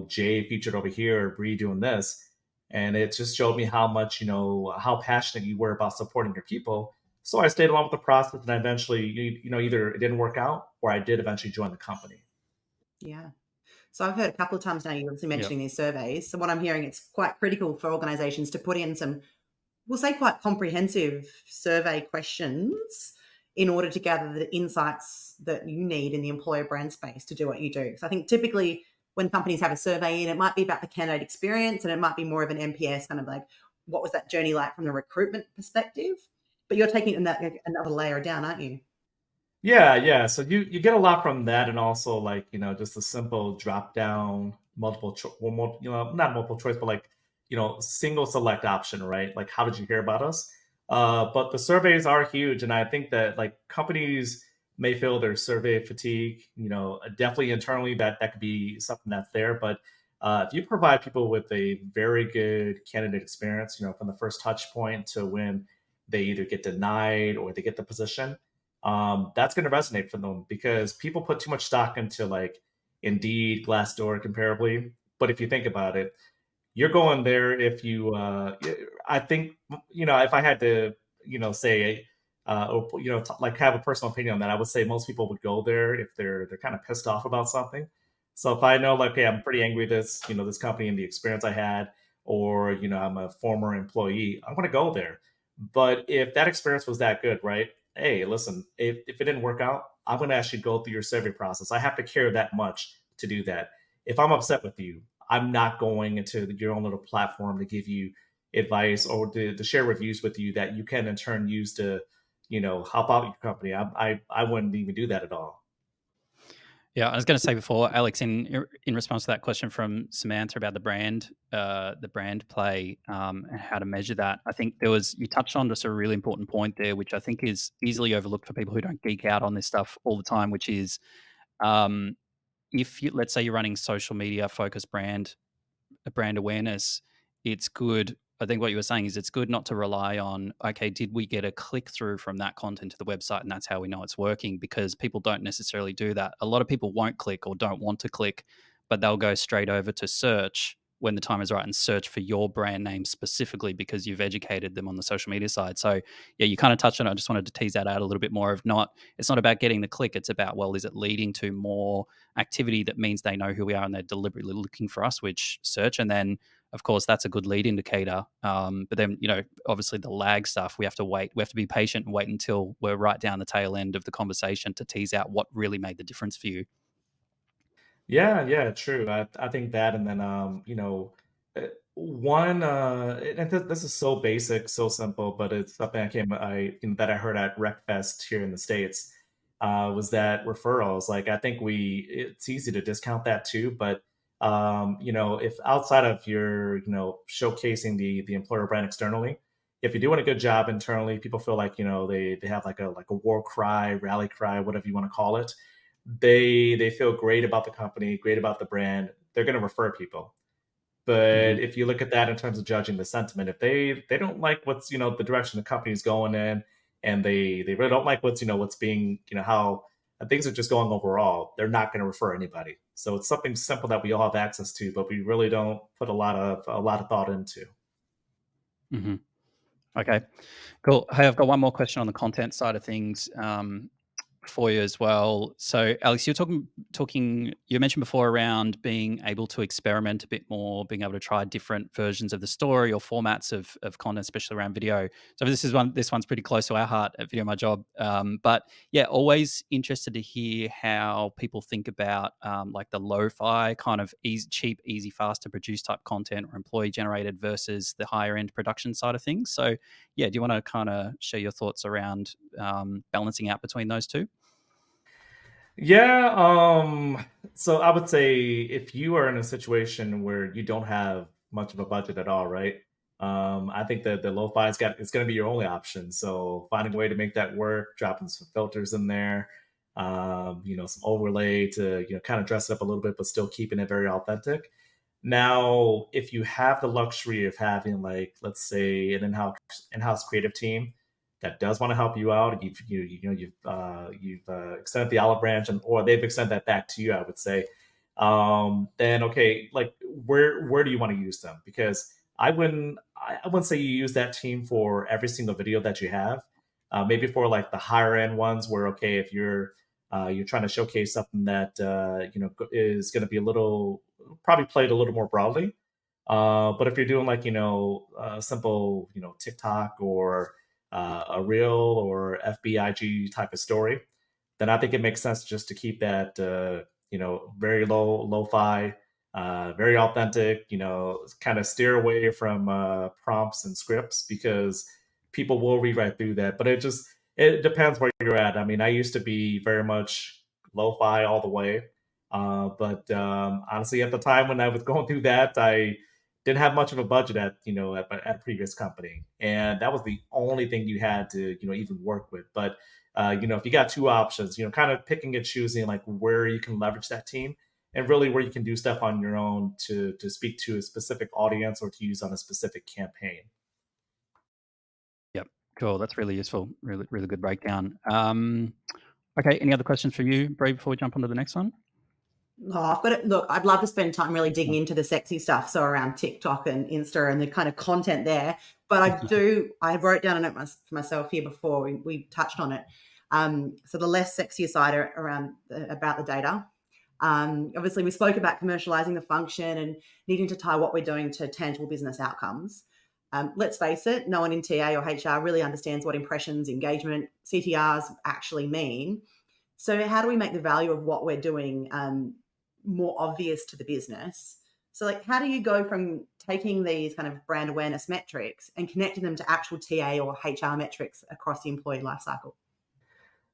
Jay featured over here, or Bree doing this, and it just showed me how much, how passionate you were about supporting your people. So I stayed along with the process, and eventually, either it didn't work out, or I did eventually join the company. Yeah. So I've heard a couple of times now you're obviously Yeah. mentioning these surveys. So what I'm hearing, it's quite critical for organizations to put in some, we'll say, quite comprehensive survey questions in order to gather the insights that you need in the employer brand space to do what you do. So I think typically when companies have a survey in, it might be about the candidate experience, and it might be more of an NPS, kind of like, what was that journey like from the recruitment perspective? But you're taking another layer down, aren't you? Yeah. So you get a lot from that, and also like just a simple drop down multiple choice, well, not multiple choice, but like single select option, right? Like how did you hear about us? But the surveys are huge, and I think that like companies may feel their survey fatigue. Definitely internally that could be something that's there, but if you provide people with a very good candidate experience, from the first touch point to when they either get denied or they get the position, that's going to resonate for them because people put too much stock into like Indeed, Glassdoor, comparably. But if you think about it, you're going there if you. I think if I had to say or like have a personal opinion on that, I would say most people would go there if they're kind of pissed off about something. So if I know like, hey, I'm pretty angry with this company and the experience I had, or I'm a former employee, I'm going to go there. But if that experience was that good, right? Hey, listen, if it didn't work out, I'm going to actually go through your survey process. I have to care that much to do that. If I'm upset with you, I'm not going into your own little platform to give you advice or to share reviews with you that you can in turn use to, help out your company. I wouldn't even do that at all. Yeah, I was going to say before, Alex, in response to that question from Samantha about the brand play, and how to measure that, I think you touched on just a really important point there, which I think is easily overlooked for people who don't geek out on this stuff all the time, which is, um, if you, let's say you're running social media focused brand awareness, it's good. I think what you were saying is it's good not to rely on, okay, did we get a click through from that content to the website and that's how we know it's working, because people don't necessarily do that. A lot of people won't click or don't want to click, but they'll go straight over to search when the time is right and search for your brand name specifically because you've educated them on the social media side. So yeah, you kind of touched on it. I just wanted to tease that out a little bit more of not, it's not about getting the click. It's about, well, is it leading to more activity that means they know who we are and they're deliberately looking for us, which search. And then of course that's a good lead indicator. But then obviously the lag stuff, we have to wait, we have to be patient and wait until we're right down the tail end of the conversation to tease out what really made the difference for you. Yeah, true. I think that, and then one and this is so basic, so simple, but it's something that I heard at RecFest here in the States, was that referrals. Like I think it's easy to discount that too, but if outside of your showcasing the employer brand externally, if you're doing a good job internally, people feel like they have like a war cry, rally cry, whatever you want to call it. They feel great about the company, great about the brand. They're going to refer people. Hmm. But if you look at that in terms of judging the sentiment, if they don't like what's the direction the company's going in, and they really don't like what's being how things are just going overall, they're not going to refer anybody. So it's something simple that we all have access to, but we really don't put a lot of thought into. Hmm. Okay, cool. Hey, I've got one more question on the content side of things. For you as well. So, Alex, you're talking. You mentioned before around being able to experiment a bit more, being able to try different versions of the story or formats of content, especially around video. So, this one's pretty close to our heart at Video My Job. But yeah, always interested to hear how people think about like the lo-fi kind of easy, cheap, easy, fast to produce type content or employee generated versus the higher end production side of things. So, yeah, do you want to kind of share your thoughts around balancing out between those two? Yeah, so I would say if you are in a situation where you don't have much of a budget at all, right? I think that the lo-fi it's going to be your only option. So finding a way to make that work, dropping some filters in there, some overlay to kind of dress it up a little bit, but still keeping it very authentic. Now, if you have the luxury of having like, let's say, an in-house creative team that does want to help you out, you've extended the olive branch, or they've extended that back to you, I would say. Then okay, like where do you want to use them? Because I wouldn't say you use that team for every single video that you have. Maybe for like the higher end ones, where okay, if you're trying to showcase something that is going to be a little probably played a little more broadly. But if you're doing like simple TikTok or a real or FBIG type of story, then I think it makes sense just to keep that very lo-fi, very authentic. Kind of steer away from prompts and scripts because people will rewrite through that. But it depends where you're at. I mean, I used to be very much lo-fi all the way, but honestly, at the time when I was going through that, I didn't have much of a budget at a previous company, and that was the only thing you had to even work with. But if you got two options, kind of picking and choosing like where you can leverage that team and really where you can do stuff on your own to speak to a specific audience or to use on a specific campaign. Yep. Cool. That's really useful. Really, really good breakdown. Okay. Any other questions for you, Bree, before we jump onto the next one? Oh, I've got it. Look, I'd love to spend time really digging into the sexy stuff, so around TikTok and Insta and the kind of content there. But I wrote down a note for myself here before we touched on it. So the less sexier side around about the data. Obviously, we spoke about commercializing the function and needing to tie what we're doing to tangible business outcomes. Let's face it, no one in TA or HR really understands what impressions, engagement, CTRs actually mean. So how do we make the value of what we're doing more obvious to the business? So like, how do you go from taking these kind of brand awareness metrics and connecting them to actual TA or HR metrics across the employee lifecycle?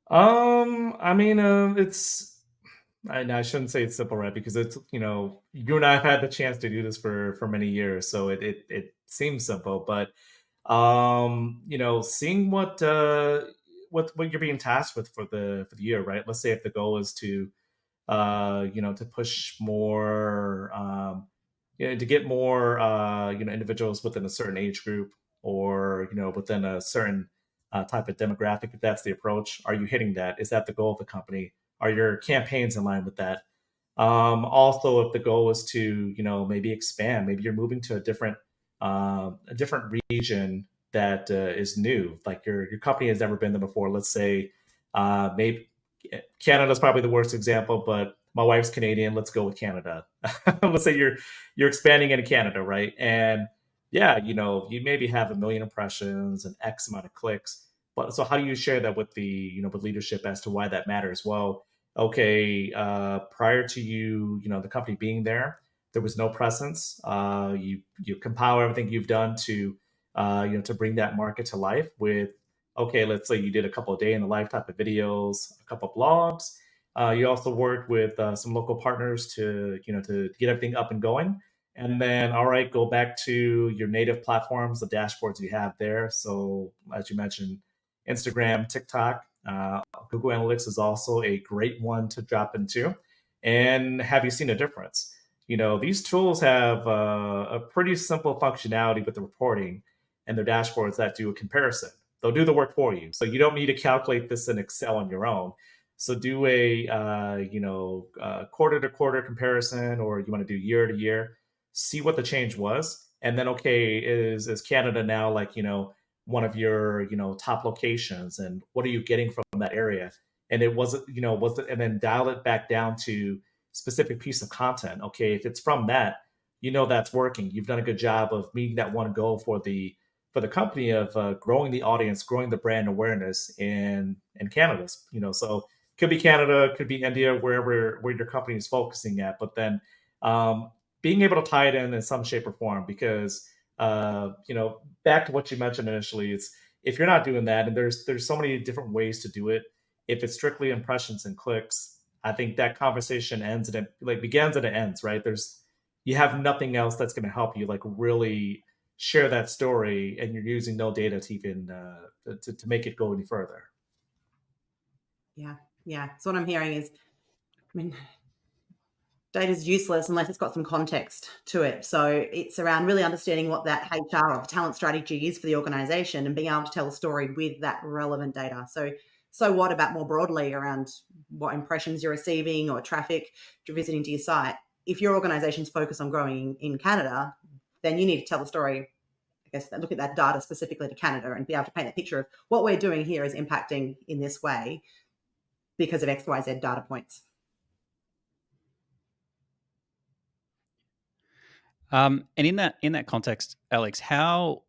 I mean, I shouldn't say it's simple, right? Because it's you and I have had the chance to do this for many years, so it seems simple, but seeing what you're being tasked with for the year, right? Let's say if the goal is to push more, to get more, individuals within a certain age group or, within a certain type of demographic, if that's the approach, are you hitting that? Is that the goal of the company? Are your campaigns in line with that? Also, if the goal is to, maybe expand, maybe you're moving to a different region that is new, like your company has never been there before. Let's say maybe Canada's probably the worst example, but my wife's Canadian. Let's go with Canada. Let's say you're expanding into Canada, right? And yeah, you maybe have 1 million impressions and X amount of clicks. But so how do you share that with with leadership as to why that matters? Well, okay, prior to the company being there was no presence. You compile everything you've done to bring that market to life with, okay, let's say you did a couple of day in the life type of videos, a couple of blogs. You also worked with some local partners to get everything up and going. And then, all right, go back to your native platforms, the dashboards you have there. So, as you mentioned, Instagram, TikTok, Google Analytics is also a great one to drop into. And have you seen a difference? These tools have a pretty simple functionality with the reporting and their dashboards that do a comparison. They'll do the work for you. So you don't need to calculate this in Excel on your own. So do a quarter to quarter comparison, or you want to do year to year. See what the change was, and then okay, is Canada now like one of your top locations, and what are you getting from that area? And it wasn't and then dial it back down to specific piece of content. Okay, if it's from that, that's working. You've done a good job of meeting that one goal for the company of growing the audience, growing the brand awareness in Canada. So could be Canada, could be India, where your company is focusing at. But then being able to tie it in some shape or form, because back to what you mentioned initially, it's if you're not doing that, and there's so many different ways to do it. If it's strictly impressions and clicks, I think that conversation ends and it like begins and it ends, right? You have nothing else that's going to help you like really share that story, and you're using no data to even to make it go any further. Yeah. So what I'm hearing is, I mean, data is useless unless it's got some context to it. So it's around really understanding what that HR or talent strategy is for the organization and being able to tell a story with that relevant data. So what about more broadly around what impressions you're receiving or traffic you're visiting to your site? If your organization's focused on growing in Canada, then you need to tell the story, I guess, look at that data specifically to Canada and be able to paint a picture of what we're doing here is impacting in this way because of X, Y, Z data points. And in that context, Alex, how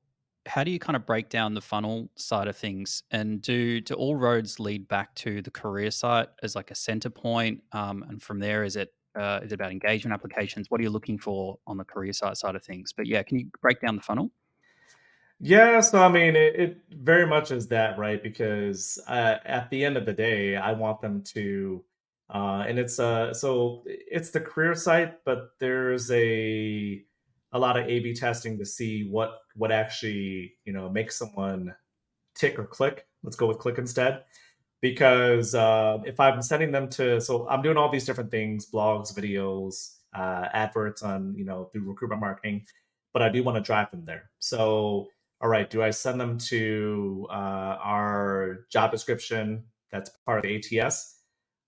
how do you kind of break down the funnel side of things? And do all roads lead back to the career site as like a center point? And from there, is it about engagement applications? What are you looking for on the career side of things? But yeah, can you break down the funnel? Yeah, so I mean, it very much is that, right? Because at the end of the day, I want them to, and so it's the career site, but there's a lot of A/B testing to see what actually makes someone tick or click. Let's go with click instead. Because if I'm sending them to, so I'm doing all these different things, blogs, videos, adverts on, through recruitment marketing, but I do want to drive them there. So, all right, do I send them to our job description that's part of the ATS?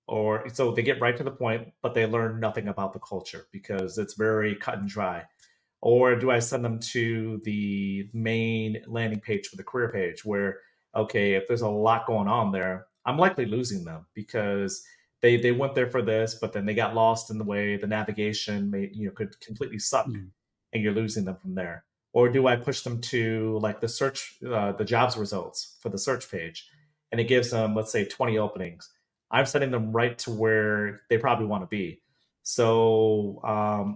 Or so they get right to the point, but they learn nothing about the culture because it's very cut and dry. Or do I send them to the main landing page for the career page where, okay, if there's a lot going on there, I'm likely losing them because they went there for this, but then they got lost in the way. The navigation could completely suck, Mm. and you're losing them from there. Or do I push them to like the search, the jobs results for the search page, and it gives them, let's say, 20 openings. I'm sending them right to where they probably want to be. So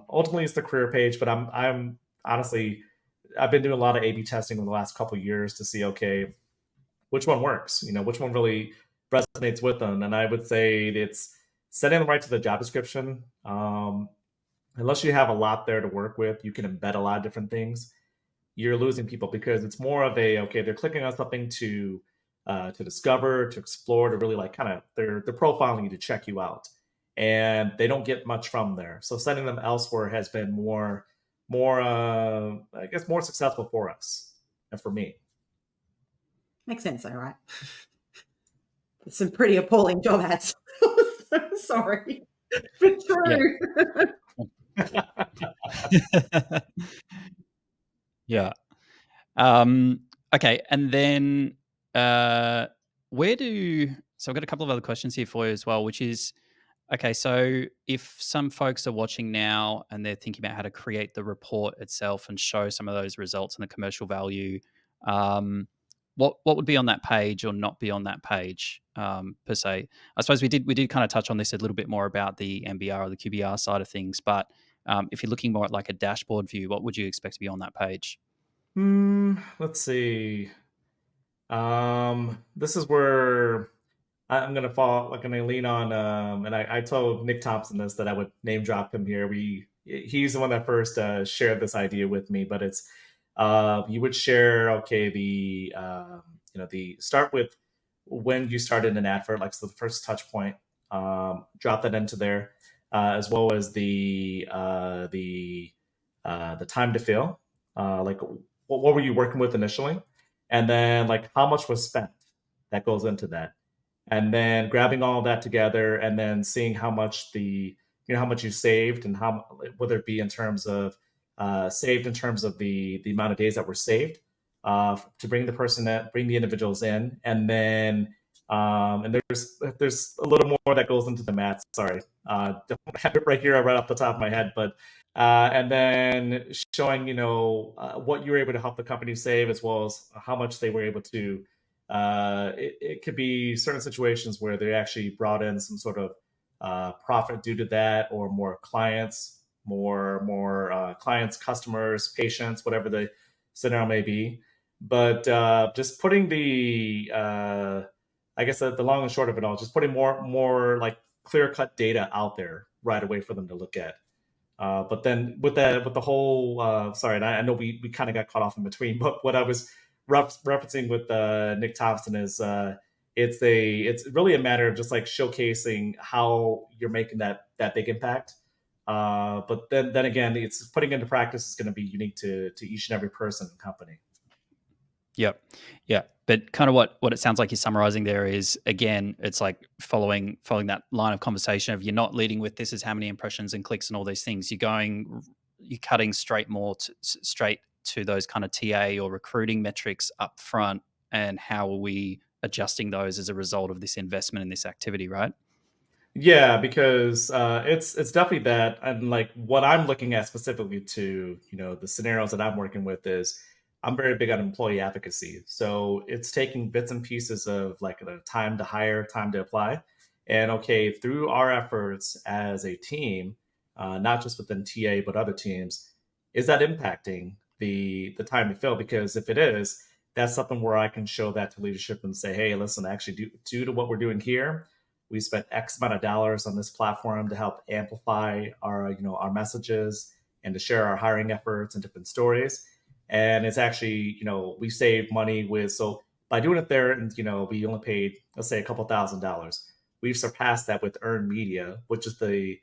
ultimately, it's the career page, but I'm honestly, I've been doing a lot of A/B testing in the last couple of years to see, okay, which one works, which one really resonates with them. And I would say it's setting them right to the job description. Unless you have a lot there to work with, you can embed a lot of different things. You're losing people because it's more of a, okay, they're clicking on something to discover, to explore, to really like kind of they're profiling you to check you out, and they don't get much from there. So sending them elsewhere has been more I guess more successful for us and for me. Makes sense, though, right? Some pretty appalling job ads. Sorry, but Yeah. true. Yeah. Okay, and then uh, where do so I've got a couple of other questions here for you as well, which is okay. So if some folks are watching now and they're thinking about how to create the report itself and show some of those results and the commercial value, um, what would be on that page or not be on that page per se? I suppose we did kind of touch on this a little bit more about the MBR or the QBR side of things, but if you're looking more at like a dashboard view, what would you expect to be on that page? Let's see. This is where I'm gonna fall. I'm gonna lean on. And I told Nick Thompson this that I would name drop him here. He's the one that first shared this idea with me. But it's you would share, okay, the start with when you started an advert, like so the first touch point. Drop that into there, as well as the time to fill. Like what were you working with initially, and then like how much was spent. That goes into that, and then grabbing all of that together and then seeing how much how much you saved and how whether it be in terms of saved in terms of the amount of days that were saved to bring the person in, bring the individuals in, and then and there's a little more that goes into the math. Sorry, don't have it right here right off the top of my head, but and then showing what you were able to help the company save as well as how much they were able to it could be certain situations where they actually brought in some sort of profit due to that, or more clients, customers, patients, whatever the scenario may be. But just putting I guess the long and short of it all, just putting more like clear cut data out there right away for them to look at. But then with the whole sorry, and I know we kind of got caught off in between, but what I was referencing with Nick Thompson is it's really a matter of just like showcasing how you're making that big impact. But then again, it's putting into practice is going to be unique to each and every person and company. Yep. Yeah. But kind of what it sounds like you're summarizing there is, again, it's like following that line of conversation of, you're not leading with this is how many impressions and clicks and all these things. You're cutting straight to those kind of TA or recruiting metrics up front, and how are we adjusting those as a result of this investment in this activity, right? Yeah, because it's definitely that, and like what I'm looking at specifically to the scenarios that I'm working with is I'm very big on employee advocacy. So it's taking bits and pieces of like the time to hire, time to apply. And okay, through our efforts as a team, not just within TA, but other teams, is that impacting the time to fill? Because if it is, that's something where I can show that to leadership and say, hey, listen, actually, due to what we're doing here, we spent X amount of dollars on this platform to help amplify our, our messages and to share our hiring efforts and different stories. And it's actually, we saved money with, so by doing it there, and we only paid, let's say, a couple $1,000s. We've surpassed that with earned media, which is the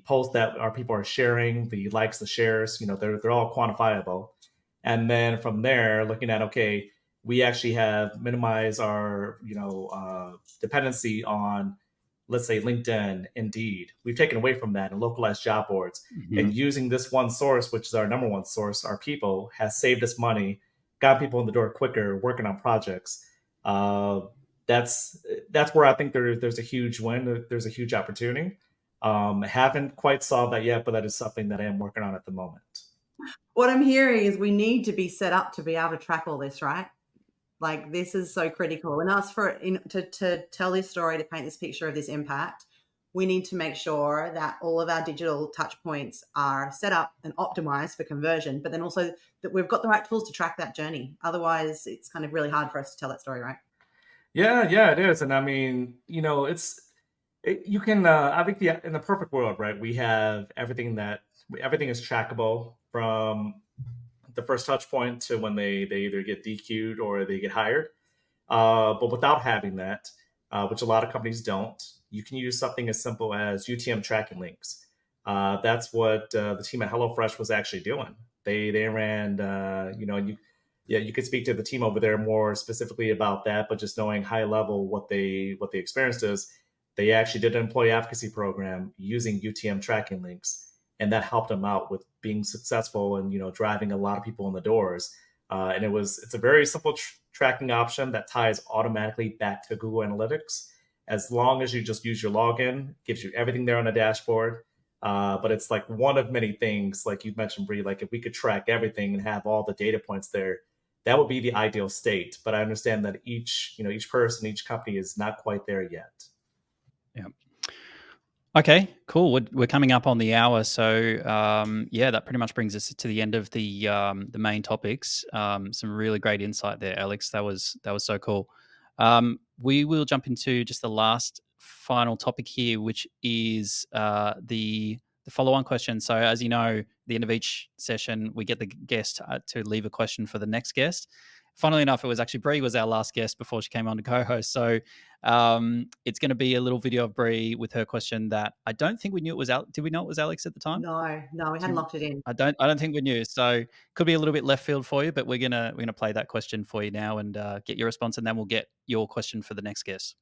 posts that our people are sharing, the likes, the shares. They're all quantifiable. And then from there, looking at, okay, we actually have minimized our dependency on, let's say, LinkedIn, Indeed. We've taken away from that and localized job boards. Mm-hmm. And using this one source, which is our number one source, our people, has saved us money, got people in the door quicker, working on projects. Uh, that's that's where I think there's a huge win. There's a huge opportunity. Haven't quite solved that yet, but that is something that I am working on at the moment. What I'm hearing is we need to be set up to be able to track all this, right? Like this is so critical. And us to tell this story, to paint this picture of this impact, we need to make sure that all of our digital touch points are set up and optimized for conversion, but then also that we've got the right tools to track that journey. Otherwise, it's kind of really hard for us to tell that story, right? Yeah, it is. And I mean, you can, I think in the perfect world, right? We have everything is trackable from the first touch point to when they either get DQ'd or they get hired. But without having that, which a lot of companies don't, you can use something as simple as UTM tracking links. That's what the team at HelloFresh was actually doing. They ran, you could speak to the team over there more specifically about that, but just knowing high level what they experienced is they actually did an employee advocacy program using UTM tracking links, and that helped them out with being successful and driving a lot of people in the doors. And it's a very simple tracking option that ties automatically back to Google Analytics. As long as you just use your login, gives you everything there on the dashboard. But it's like one of many things, like you mentioned, Bree. Like if we could track everything and have all the data points there, that would be the ideal state. But I understand that each person, each company is not quite there yet. Yeah. Okay, cool. We're coming up on the hour, so yeah, that pretty much brings us to the end of the main topics. Some really great insight there, Alex. That was so cool. We will jump into just the last final topic here, which is the follow-on question. So, as you know, the end of each session, we get the guest to leave a question for the next guest. Funnily enough, it was actually Bree was our last guest before she came on to co-host. So it's going to be a little video of Bree with her question that I don't think we knew it was Did we know it was Alex at the time? No, we hadn't locked it in. I don't think we knew. So could be a little bit left field for you, but we're gonna play that question for you now and get your response, and then we'll get your question for the next guest.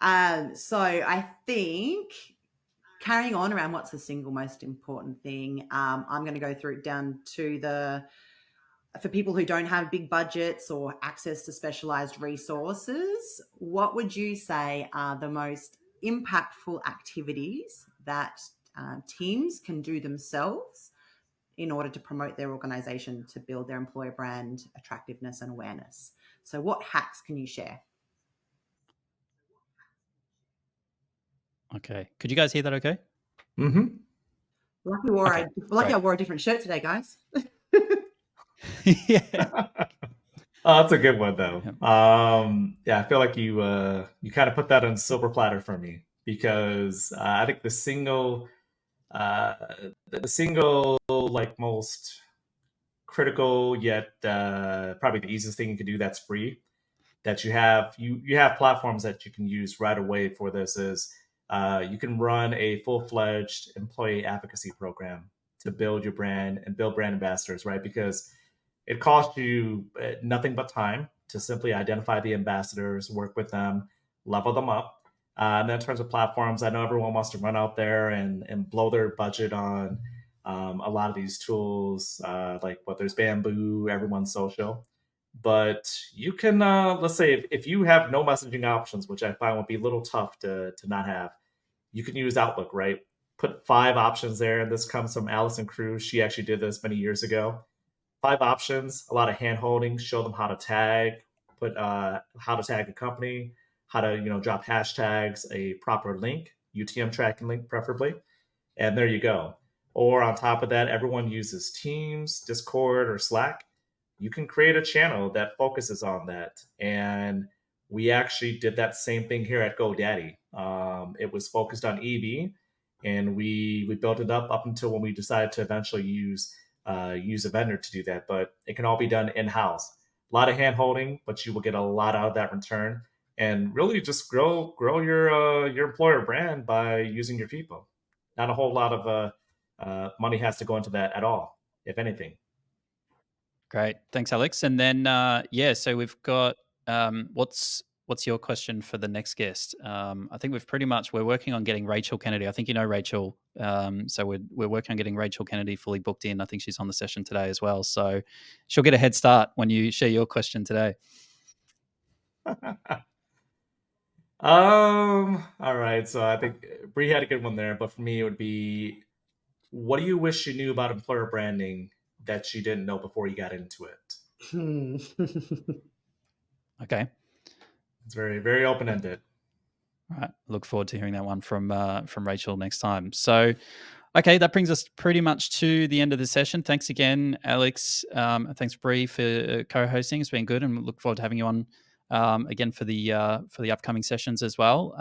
So I think carrying on around what's the single most important thing, I'm going to go through it down to for people who don't have big budgets or access to specialized resources, what would you say are the most impactful activities that teams can do themselves in order to promote their organization to build their employer brand attractiveness and awareness? So what hacks can you share? Okay. Could you guys hear that okay? Mm-hmm. Lucky I wore a different shirt today, guys. Yeah. Oh, that's a good one though. Yep. Yeah, I feel like you kind of put that on a silver platter for me because I think uh, the single like most critical yet probably the easiest thing you can do that's free that you have platforms that you can use right away for this is you can run a full-fledged employee advocacy program to build your brand and build brand ambassadors, right? Because it costs you nothing but time to simply identify the ambassadors, work with them, level them up. And then in terms of platforms, I know everyone wants to run out there and blow their budget on a lot of these tools, like what there's Bamboo, Everyone's Social. But you can, let's say, if you have no messaging options, which I find would be a little tough to not have, you can use Outlook, right? put 5 options there. And this comes from Allison Cruz. She actually did this many years ago. 5 options, a lot of hand holding, show them how to tag, put how to tag a company, how to drop hashtags, a proper link, UTM tracking link preferably, and there you go. Or on top of that, everyone uses Teams, Discord, or Slack. You can create a channel that focuses on that. And we actually did that same thing here at GoDaddy. It was focused on EB, and we built it up until when we decided to eventually use a vendor to do that. But it can all be done in house. A lot of hand holding, but you will get a lot out of that return, and really just grow your employer brand by using your people. Not a whole lot of money has to go into that at all, if anything. Great. Thanks, Alex. And then, so we've got what's your question for the next guest? I think we're working on getting Rachel Kennedy. I think you know Rachel. So we're working on getting Rachel Kennedy fully booked in. I think she's on the session today as well. So she'll get a head start when you share your question today. All right. So I think Bree had a good one there, but for me, it would be, what do you wish you knew about employer branding that you didn't know before you got into it? Okay. It's very, very open ended. All right. Look forward to hearing that one from Rachel next time. So, okay, that brings us pretty much to the end of the session. Thanks again, Alex. Thanks, Bree, for co-hosting. It's been good, and we look forward to having you on again for the upcoming sessions as well.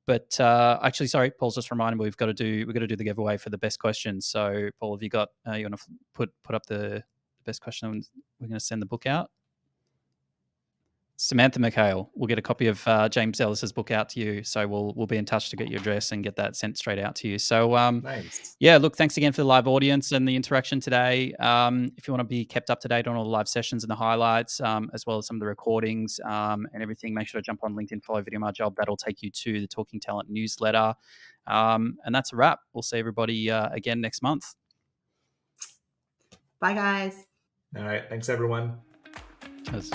But actually, sorry, Paul's just reminded me we've got to do the giveaway for the best question. So, Paul, have you got you want to put up the best question? And we're going to send the book out. Samantha McHale will get a copy of James Ellis's book out to you. So we'll be in touch to get your address and get that sent straight out to you. So Nice. yeah, look, thanks again for the live audience and the interaction today. If you want to be kept up to date on all the live sessions and the highlights, as well as some of the recordings and everything, make sure to jump on LinkedIn, follow Video My Job. That'll take you to the Talking Talent newsletter. And that's a wrap. We'll see everybody again next month. Bye, guys. All right. Thanks, everyone. Cheers.